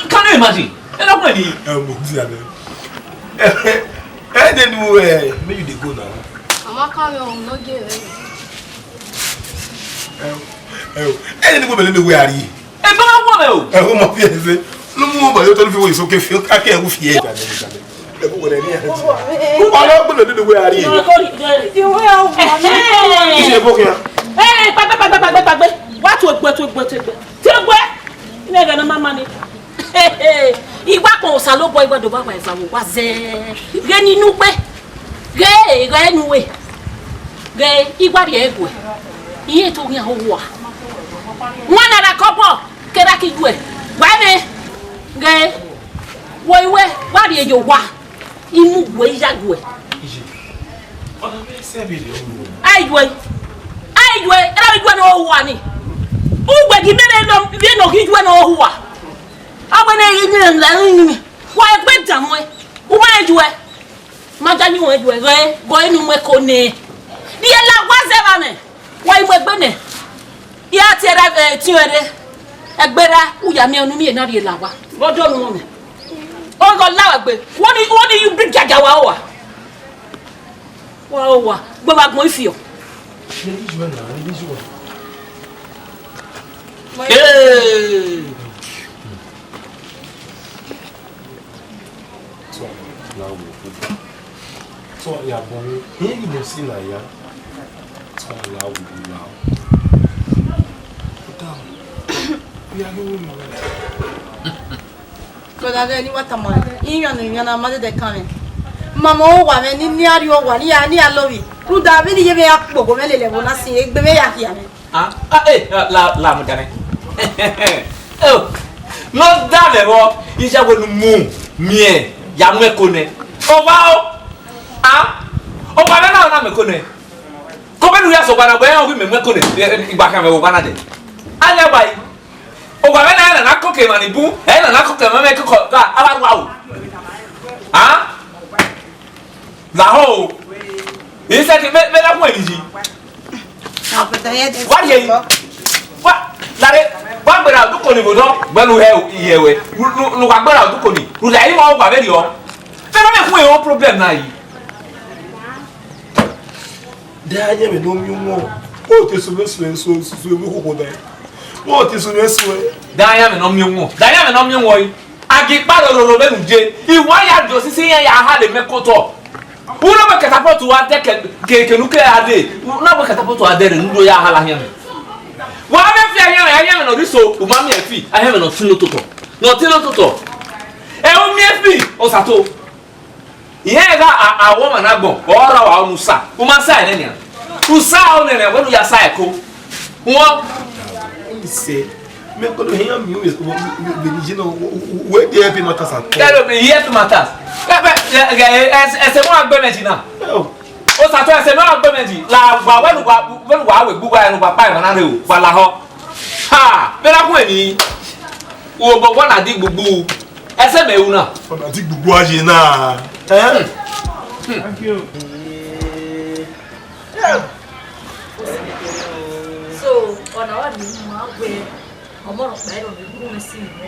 Can you imagine? Ẹ lọ́kùn ẹ̀ ní. Mo ti àná. Then you make you dey go now. Amaka mi ọ̀hún ló gé rẹ̀. Then you go bẹ̀rẹ̀ ní wẹ̀ àrí. Ẹ bá wọ́n mẹ́ o. Ó mọ̀ fi ẹ̀ ṣe. Ló mú ọmọ yóò tó fi wo ìsókè fi kákẹ́ ẹ̀wù fi ẹ̀. Ẹ kó wọlé ní ẹ̀ ti. Ọlọ́gbọ̀n ló ní wẹ̀ àrí. Ìwé àwọn Kí ṣe bókè ya? Gbàgbé. Wá tó gbẹ. Tí ó gbẹ. Ilé ẹ̀gẹ̀ náà máa ma ni. Ìgbà kan ọ̀sà ló bọ ìgbàdọ̀ bá wà ìfàwọ̀ wá zẹ́. Gé nínú pé. Gé ẹnu wẹ̀. Gé ìgbà rẹ̀ ẹ̀gùn ẹ̀. Iye tó yẹn ó wà. Wọ́n nana kọ́pọ̀ kẹ́rẹ́ kí ju ẹ̀. Wẹ́mi. Gé wọ ìwé wá rí ẹ̀yọ̀ wá. Imú wẹ̀ yàgò ẹ̀. Ayiwe, era bijwa no huwa ni. Ugwe gimene no bieno kijwa no huwa. Abone yini nla. Wa egbe damwe. Uma ejwe. Maja ni won ejwe re, go inu mwe kone. Di la waze bane. Wa igbe gbe ne. Ya ti era ti ere. Egbera uya mi onu mi na ri la wa. Bodo nu won. O go lawa gbe. Woni you bring jaja wa wa. Wa gbe wa gbon ifi o. So ya bon, yeye ni mo si na ya. So la wo la. Puta. Ya no mo. Brother, ni watamwa. Iyan na made de kan. Mama o wa me ni ari o wa ni alowi. Ru David ye be akpogo me lele bona si egbe me ya kia me. La mo dane. Oh. No dane wo, ija wo nu mu, mie, ya mu ekone. O ba o. O ba na me kone. Ko be nu ya so bana bo ya o bi me ekone. Igba kan me wo bana de. Anya bai. O ba na koke mani bu, na koke me ko ka aba wa o. La ho. He said me la ko eliji. What ye? What? Lare, ba gbera du ko ni mo do, gbenu he yewe. Lu wa gbera du ko ni. Lu la yi mo gba be ri o. Fe no me fun e o problem na yi. Da ye me no mi mo. O te so me so me ko da. O te so me so. Da ya me no mi mo. Da ya me no mi mo yi. Agi pa lo be nu je. Iwa ya do sisi ya ha le mekoto. Una ba catapult wa te ke nuclear ade. Una ba catapult wa de ndo ya ha la hian. Wa me fi anya no riso, o ma mi e fi. I have no tino toto. No tino toto. E o mi e fi o sato. Ihe ga a woman agbon. Ora wa musa. O ma sa ene ni. Usa o ne we ya sa eko. Won Se me ko do hian mi o be no we dey help matters at. Kero be here to matters. Ese mo agbemeji na. O sa to ese mo agbemeji la gba wenu gba we gbugba enu gba pa na re o gba la ho. Ha, be la kun eni. Wo bo wona di gbugbu. Ese me wu na. Wona di gbugbu aje na. Thank you. So, on our ma we omo ro pe ro me bu me si me.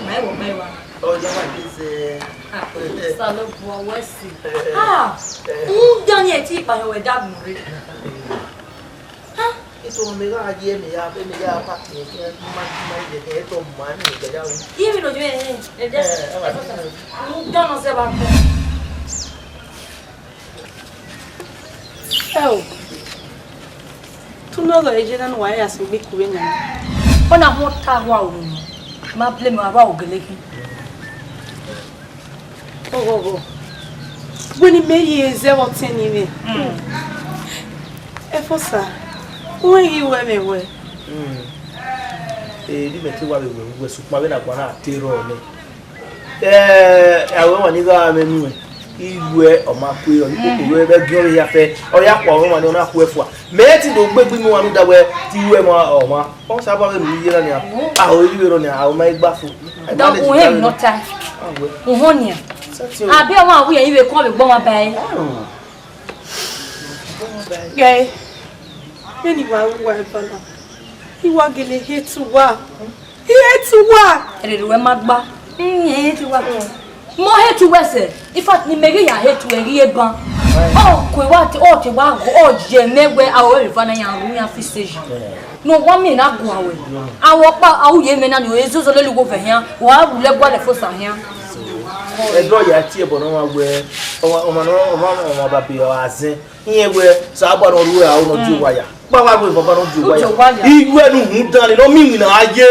Ma e wo me wa. Oh, yeah, what is Salo bo wesi. Ah. Daniel ti pa we da mu re. Ha? Ito me ga aje me ya be me ya pa ni ke ma de to man ni ga ya. Yemi no je e just. Don't say about Oh. Tu no go eje na no wa ya se gbe kuwe nya. Ona ho ta wa o. Ma blame wa o geleki. Oh. When he made years, they were 10 years. Efosa, when you were me, Di meti wa we supma be na kwa na tero ni. Awe wani ga me nu. Iwe o ma ku yo ipo we be gyo ya fe. O ya kwa won wani o na ku efu a. Me ti do gbegbi mi wa nu da we ti iwe mo o ma. O sa ba be mi yira ni a. Ah o iwe ro ni a o ma igba fu. Don't go him not time. Uhonia. Abi o ma wu yan iwe ko be gbon wa bai. Guy, anyway, Bala. He was getting hit to work. He had to work. Ere we magba. He to work. Mo he to wese. In fact, ni mege ya he to eri eban. Oh, ko wa ti o ti wa go o je mewe awo re fa na yan ru yan fi stage. No one me na go awe. Awo pa awu ye me na ni o ezozo le lugo fe hian. Wa ru le gwa le fo sa hian. Edo ya ti e bo no wa we. O ma ba bi o azin. Iye we sa gba no ru a o no ju wa ya. Gba wa we baba no ju wa ya. Iwe nu hu dan ni no mi na aye.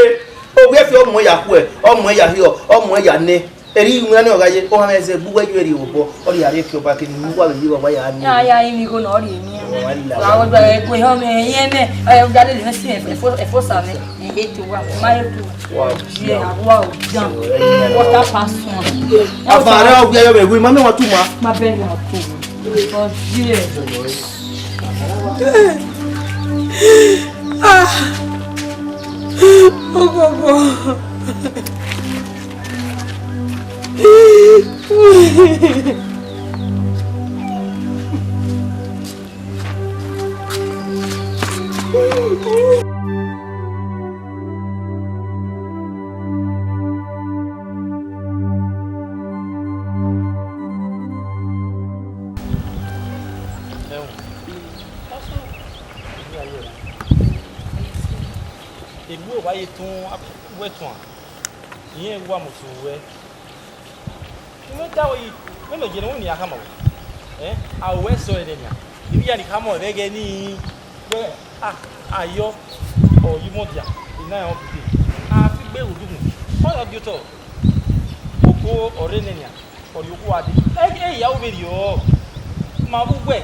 O we fi omo ya ku e, omo ya hi o, omo ya ne. Eri mu na ni o ga ye, o ha me se bu wa ju eri obo. O ri are fi o ba ki ni wa we wa ya ni. Ya imi go no ri mi. Wa wo gba e ko ho me ye me, e ga le le si e fo sa me. E to wa, ma e to. Wow. Yeah, wow. Down. Water pass on. Afara o gbe yo me wi, ma me wa tu ma. Ma be wa tu. Oh, yeah. Oh, Egu wa ye tun wetun yen wa mo tun we me da yi me me je no ni aka ma a we so e de nia ibi ya ni ka mo be ge ni pe ayo o yi mo dia ina o bi a fi gbe odugun all of you to oko ore ne nia o yo ku ade ya o be ri o ma bu gbe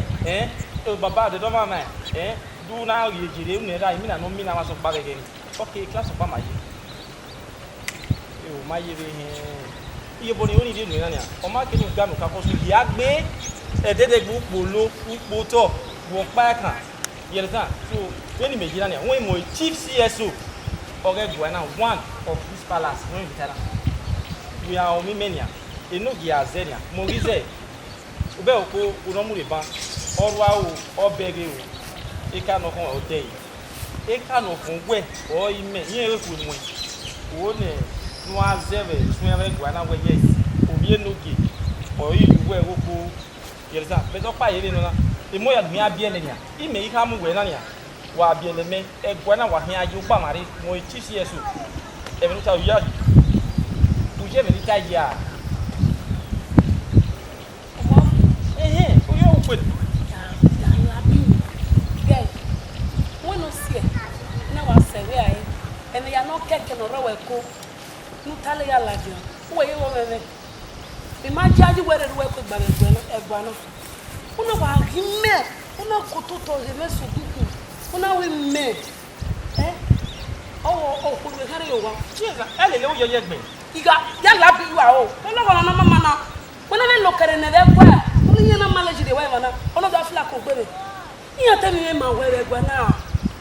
baba de do ma ma do na ye jire mu ne da mi na no mi na ma so pa ge ni. Okay, class of my my iye boni oni di nu ni o ma ke nu ga nu ka ko so ya gbe dede gbu polo upo to wo pa kan ye le tan so when ni meji na ni won mo chief CSO oge gwa na one of this palace no in tell we are o mi mania e no gi azenia mo ri ze ube oko unomure ba orwa o obege o eka no kon ode eka no fun we o ime yen e fu mu o ne no azeve sunere gwa na we yes obi enoge o yi we oko yerza be do pa yele no na e mo ya mi abie ne nia ime yi ka mu we na nia wa abie le me e gwa na wa hin aju pa mare mo chi si eso e me ta ya uje me ta ya Wait. Guys, when you see now I say where I and they are not getting or row echo. No tell you like you. Who are you over? Imagine where it work with Banana. Who know how you met? Who know Koto the mess of people? Who know we met? Eh? Oh, who will carry you? Yes, I know you're yet me. You got that lap you are all. No, no. When I look at another na malaji de wa na ono da fla ko gbere iya te mi ma were gwa na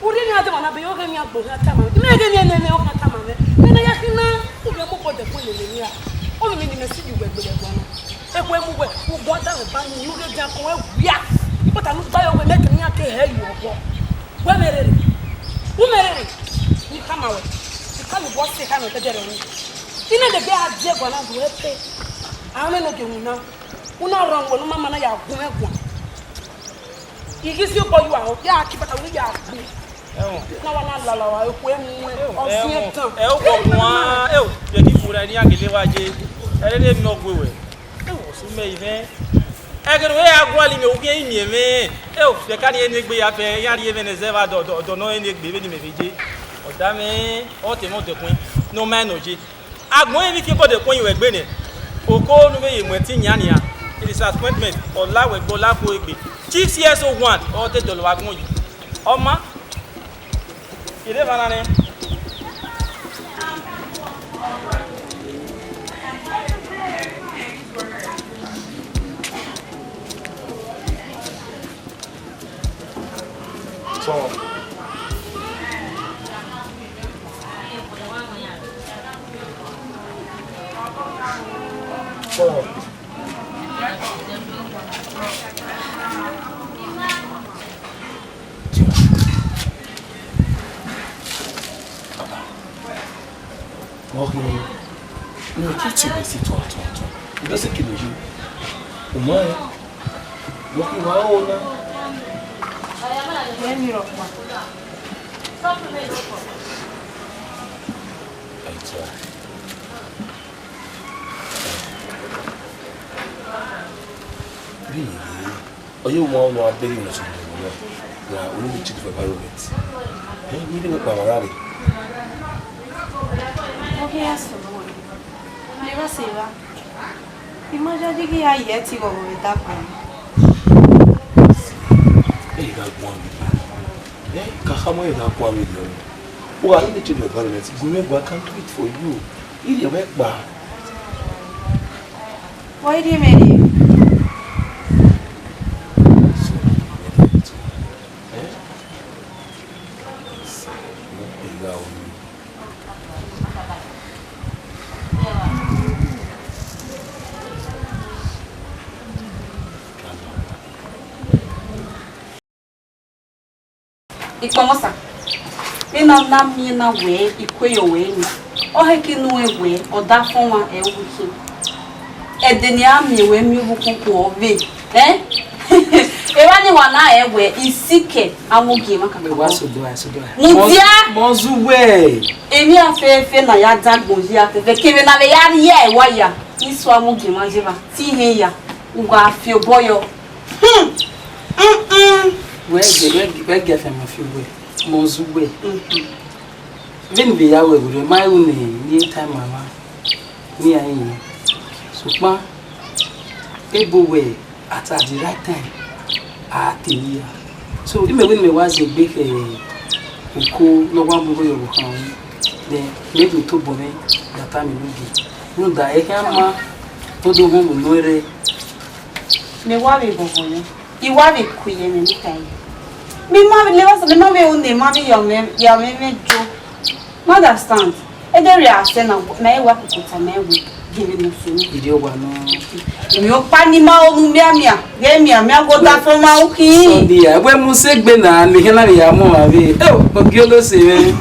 uri ni ade na be yo ke mi agbo na tama me ge ni ene o ka tama me na ya kina u be ko de ko le ni ya o mi ni message gbe gbe gwa na e ko mu gbe u gwa da ba ni nu ge ja ko we ya but anu ba yo we make ni ake he you obo we merere u merere ni kama we ni kama bo se kama te jere ni ina de be a je gwa na do e pe a me no ge hu na una wrong when mama na ya gun egun igisi boy wa ya ki bata we ya gun na wa na la wa eku emu o si tan o ko wa je ki fura ni agele wa je ele mi no gwewe o su me ife egere we agwa li mi o ge mi eme je ka ni eni gbe ya fe ya ri even zeva do no eni gbe be ni me feje o da me o te mo de kun no man oje agbon eni ki bo de kun iwe gbe ni oko nu be imo ti nya ni ya it is appointment Olawe Gbolapo Egbe Chief CSO1 or the Dolowagun Oma ide banane so okay. No, tu me si toi. Il doit se qu'il me joue. Au moins, moi qui vois on a. Really? Are you one or very much? Yeah, we need to check for environment. Hey, you didn't go around. Okay, yes. Never say that. Imagine que aí é tipo o da pan. Ei, dá one million. Eh, kahama dá 1 million. Why you need to do environment? Go can't do it for you. It dey work ba. Why do you mean? Ikomosa. Na mina we ikweyo we ni. Ohe kinu ewe oda fun wa e wuki. Edeni ami we mi wuku ko obe. Ewa ni wana ewe isike amogi maka me wa so do. Mudia Mozuwe. Emi afefe na ya dagboji afefe kebe na be ya ye wa ya. Isu amogi majeba. Ti he ya. Ugwa afio boyo. We get them a few way. Mozuwe. Then be our way, my own near time, mama. Near him. So, ma, able way at the right time. At the year. So, even when me was a big cool, no one will go home. Then maybe to Bome that time it will be. No, that I can't, to do home with no. Me worry go home. You worry queen any time. Me mama unde mami yo me jo. Understand? E dey react na work kuta me we. Idio bwana. Yo pani ma onu mia. Ge mia go da fo ma o ki. So dia, we mu segbe na mi hena ya mo abi. Ogiolo se me.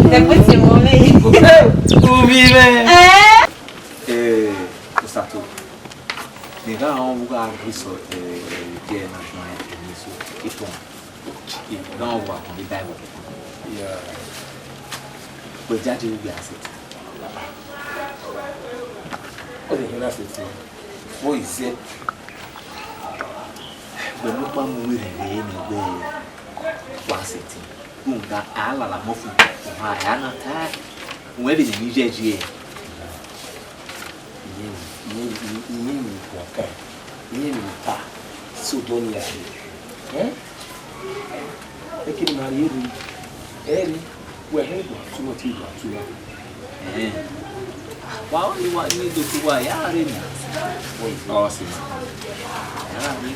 Depois se mo me. Ubi me. Osato. Nega on buga riso na join niso iton. E não wa on the Bible. Yeah. But judge will be asset. What the hell is it? What is it? When look man we re ni we wa seti. Unga ala la mofu. Ha ana ta. We be ni jeje. Ni kwa. Ni pa. So doni ya. Lakini mali hili wewe hebu tunatia tu. Wao ni wa ni dokuwa ya arena. Oh sim. Ya ni.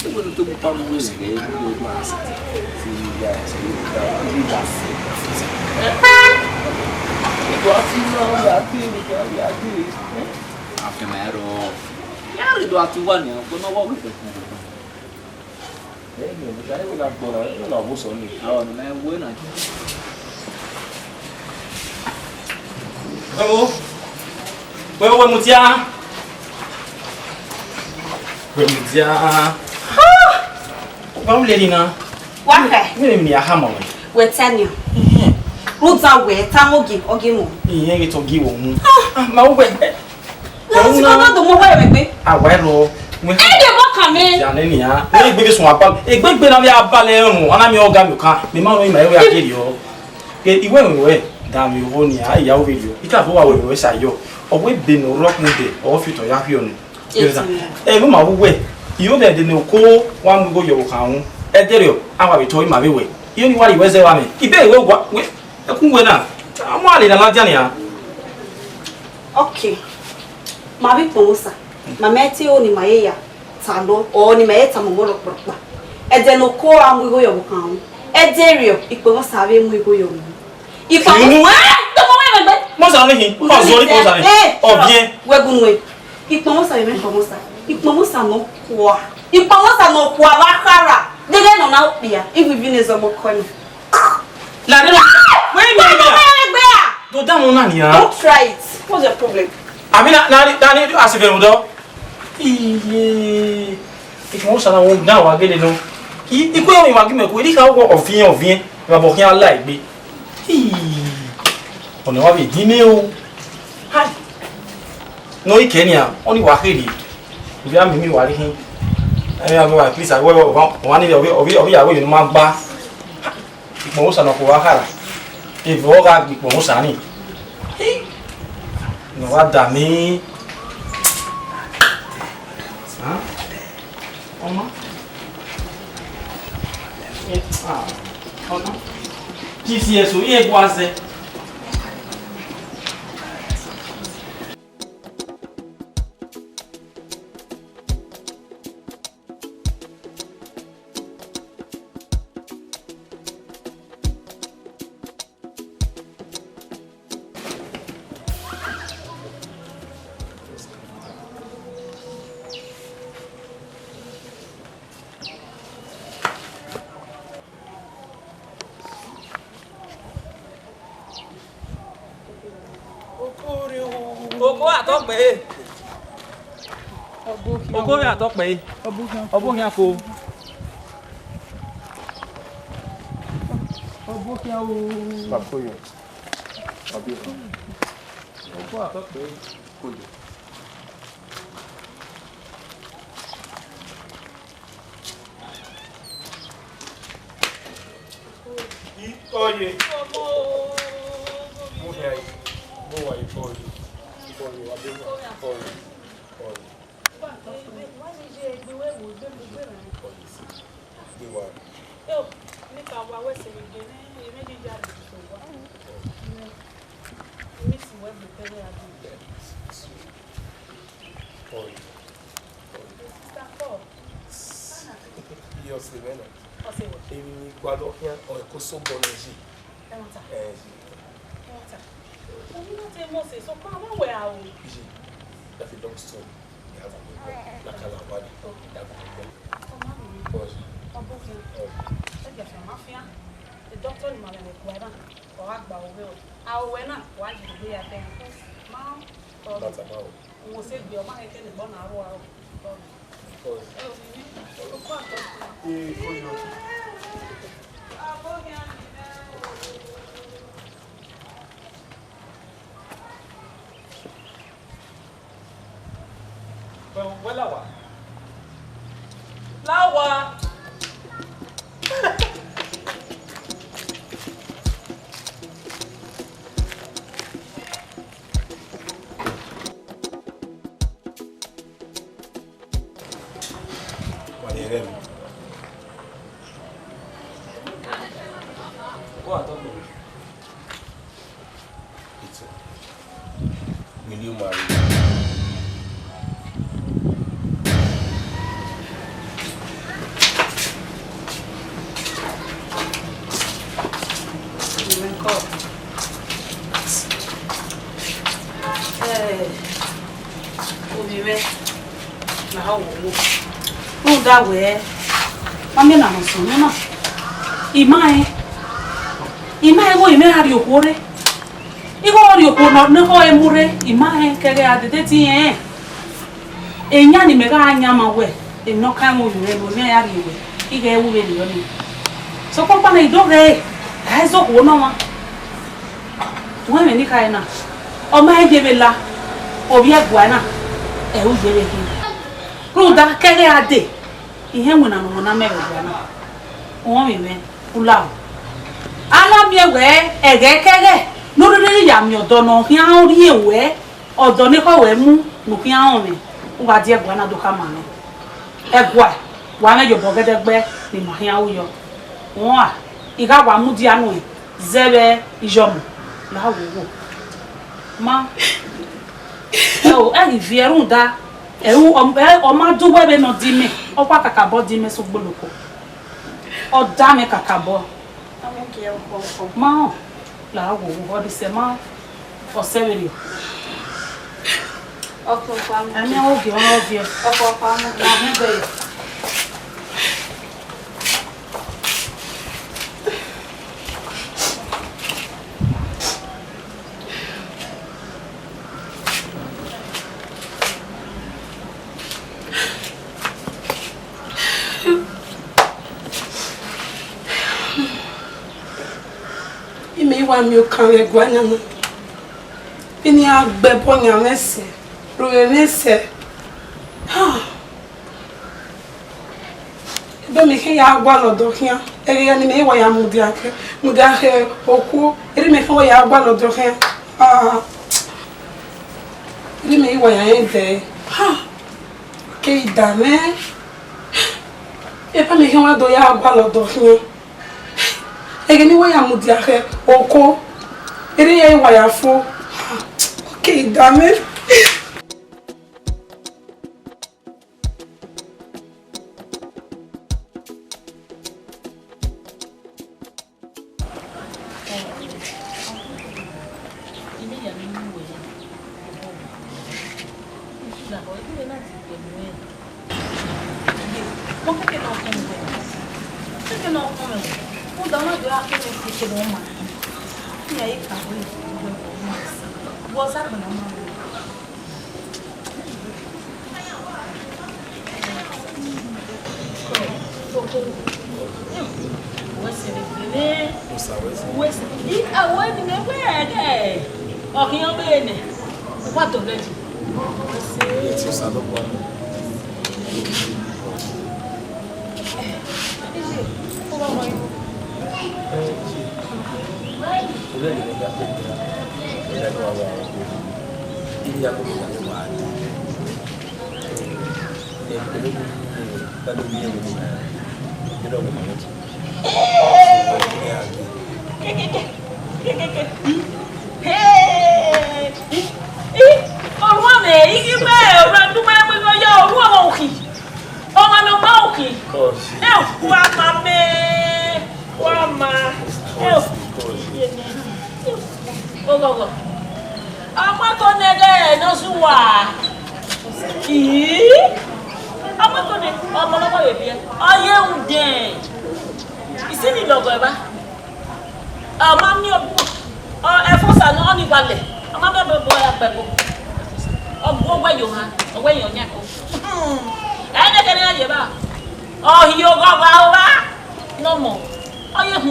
Tuko tu kwa mwezi ndio ndio asa. Si ya ni basi. Iko ati ya pili ya pili. Afemero. Ya ndo atuwani kuna wao kwa. No vou só nisso. Ah, não é bueno. Wewe mutia. Wewe mutia. Vamos ler na. Waka. Mimi ni ahama wewe. Wetanyo. Ruta we tamogi ogimo. Iye ke togi wo mu. Ma wo we. Let's go to the mobile me. Ah, we ro. Ende mo kame. Ya ne nia. Ne gbe sun apal. Egbe na bi abale run. Ona mi oga mi kan. Mi ma ro ima ewe akeri o. Ke iwe we da mi ho ni a ya o video. Ika fo wa we sayo. Owe be no rock mu de. O fi to ya fi onu. Mo ma wo we. Iyo de ne ko wa mu go yo kan. E dere o. Awa bi to ima we we. Iyo ni wa ri we se wa mi. Ibe we gwa we. Ekun we na. Amo ale na la dia ni a. Okay. Mabi pomosa. Mameti o ni mayeya talo o ni mayeta momoro propa. Ede no ko amwigo yo kan. Ederio ipo mo sabe mwigo yo. Ipo mo to mo we me. Mo sa ni hin. O zori ko sa ni. O bien. Wegunwe. Ipo mo sabe me pomosa. Ipo mo sa no kwa. Ipo mo sa no kwa bakara. Dede no na opia. If we bin ezo mo kono. La de we me. Do da mo na ni a. Don't try it. What's your problem? Amina nani asife mudo. Iye. Ikmo sana won na wa gele no. Iku yo mi wa gime ko ri ka wo ofin ba bo kin ala igbe. Ona wa bi dime o. Hai. No ikenia, oni wa kiri. Bi am mi wa ri hin. Ai am wa please awo wa ni obi ya we ni ma gba. Ikmo sana ko wa kara. Ibo ga ikmo sana ni. No wa da mi. Ah. Oma. Ona. GCS o ye gwaze. Oko atokpe. Oko mi atokpe. Obo yan ko. Obo yan o. Papoyo. Obi. Oko atokpe. Kojo. Oye. So come on, where are we? That's a long story. You have a Nakala body. The doctor in my Guana or Agba will. Our winner, why did we attend? Mom, That's about. we'll say your man can born our Well, Lawa. Lawa. What? Will you marry? that way. I'm going to say, no. Imai wo ime hari okore. Igo hari okore no ne ho emure. Imai kege adeteti eh. Enya ni mega anya mawe. Eno kan wo yure bo ne hari we. Ige ewu be ni oni. So kompa na idoge. Aizo ko no wa. Wọ́n me ni kai na. O ma ejebe la. Obi egwa na. E u jebe ki. Ruda kege ade. Ihe nwuna no na mere egwa na. Wọ́n me ula. Ala mi ewe ege kege. No ri ya mi odo no hi an ri ewe. Odo ni ko we mu no hi an mi. U ga di egwa na do ka ma no. Egwa wa me yo bogedegbe ni ma hi an uyo. Wọ́n a iga wa mu di anu zebe ijomu. La wo ma o e vierun da e o ma duwe be no di mi o pa kakabo di mi so gboloko o da mi kakabo ma la wo o di se ma o severi o ko pa mi ami o ge o vie o ko pa mi la mi be wa mi o kan egwa na no ini agbe bonya mese ro mese do mi ke ya agwa lodo kian ere ya ni me wa ya mudia ke oku ere me ke ya agwa lodo kian ere me wa ya ende ke idame e pa me ke wa do ya agwa lodo kian ege ni waya mudia ke oko ere ye waya fo okay damn it Joshua. I'm not going to be I am dead. You see the logo, Mammy, efforts are not only valid. I'm not a boy at Pebble. Go where you are, away your neck. And I can tell you about. Oh, you go no more. I am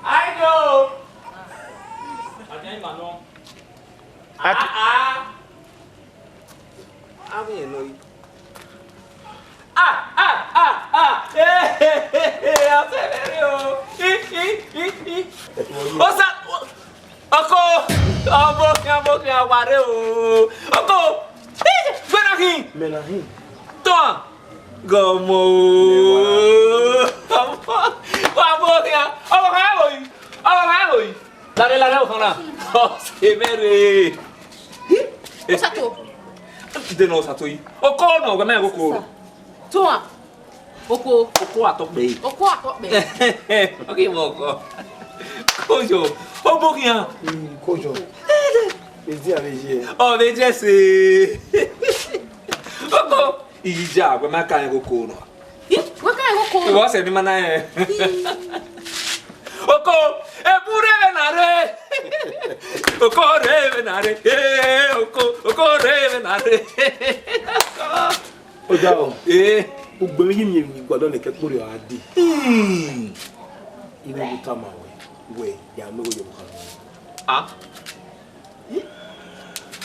I go. Osatoi. Oko no ga me oko. Toa. Oko atok be. Oko atok be. Okay moko. Kojo. Obokia. Kojo. Ezi aveje. Oh, veje se. Oko. Ija gwa maka oko no. Waka oko. Wo se bi mana e. Oko, ebure venare. Oko re venare. Oko re venare. Odaro. Ugbe mi mi gbado ne ke pori adi. Iwe utama we ya mo yo mo. Ah.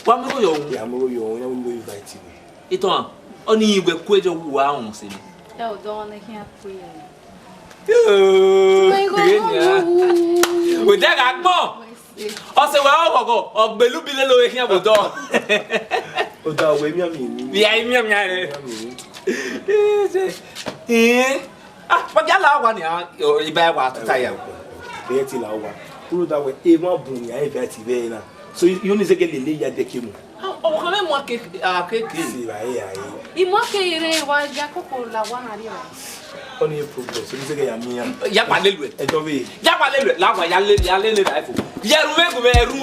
Wa mo yo. Ya mo yo, ya mo invite me. Ito oni igwe kwejo wu ahun se ni. É o dono aqui a cuia. O jaga gbon. O se wa ogogo, ogbelu bi le lo ehin abodo. O da we mi ami. Bi ai mi ami are. Ah, pa jala wa ni iba wa tuta ya. Be ti la wa. Kuro da we e mo bun ya invite be na. So you need to get the lady at the kemu. Oh, quand même moi que Si va e aí. E mo que ire wa ja koko la wa na ri wa. Oni problem. So you say ya mi am. Ya pa le lu e. E do be. Ya pa le lu la wa ya le le la fo. Ya ru me go me eru.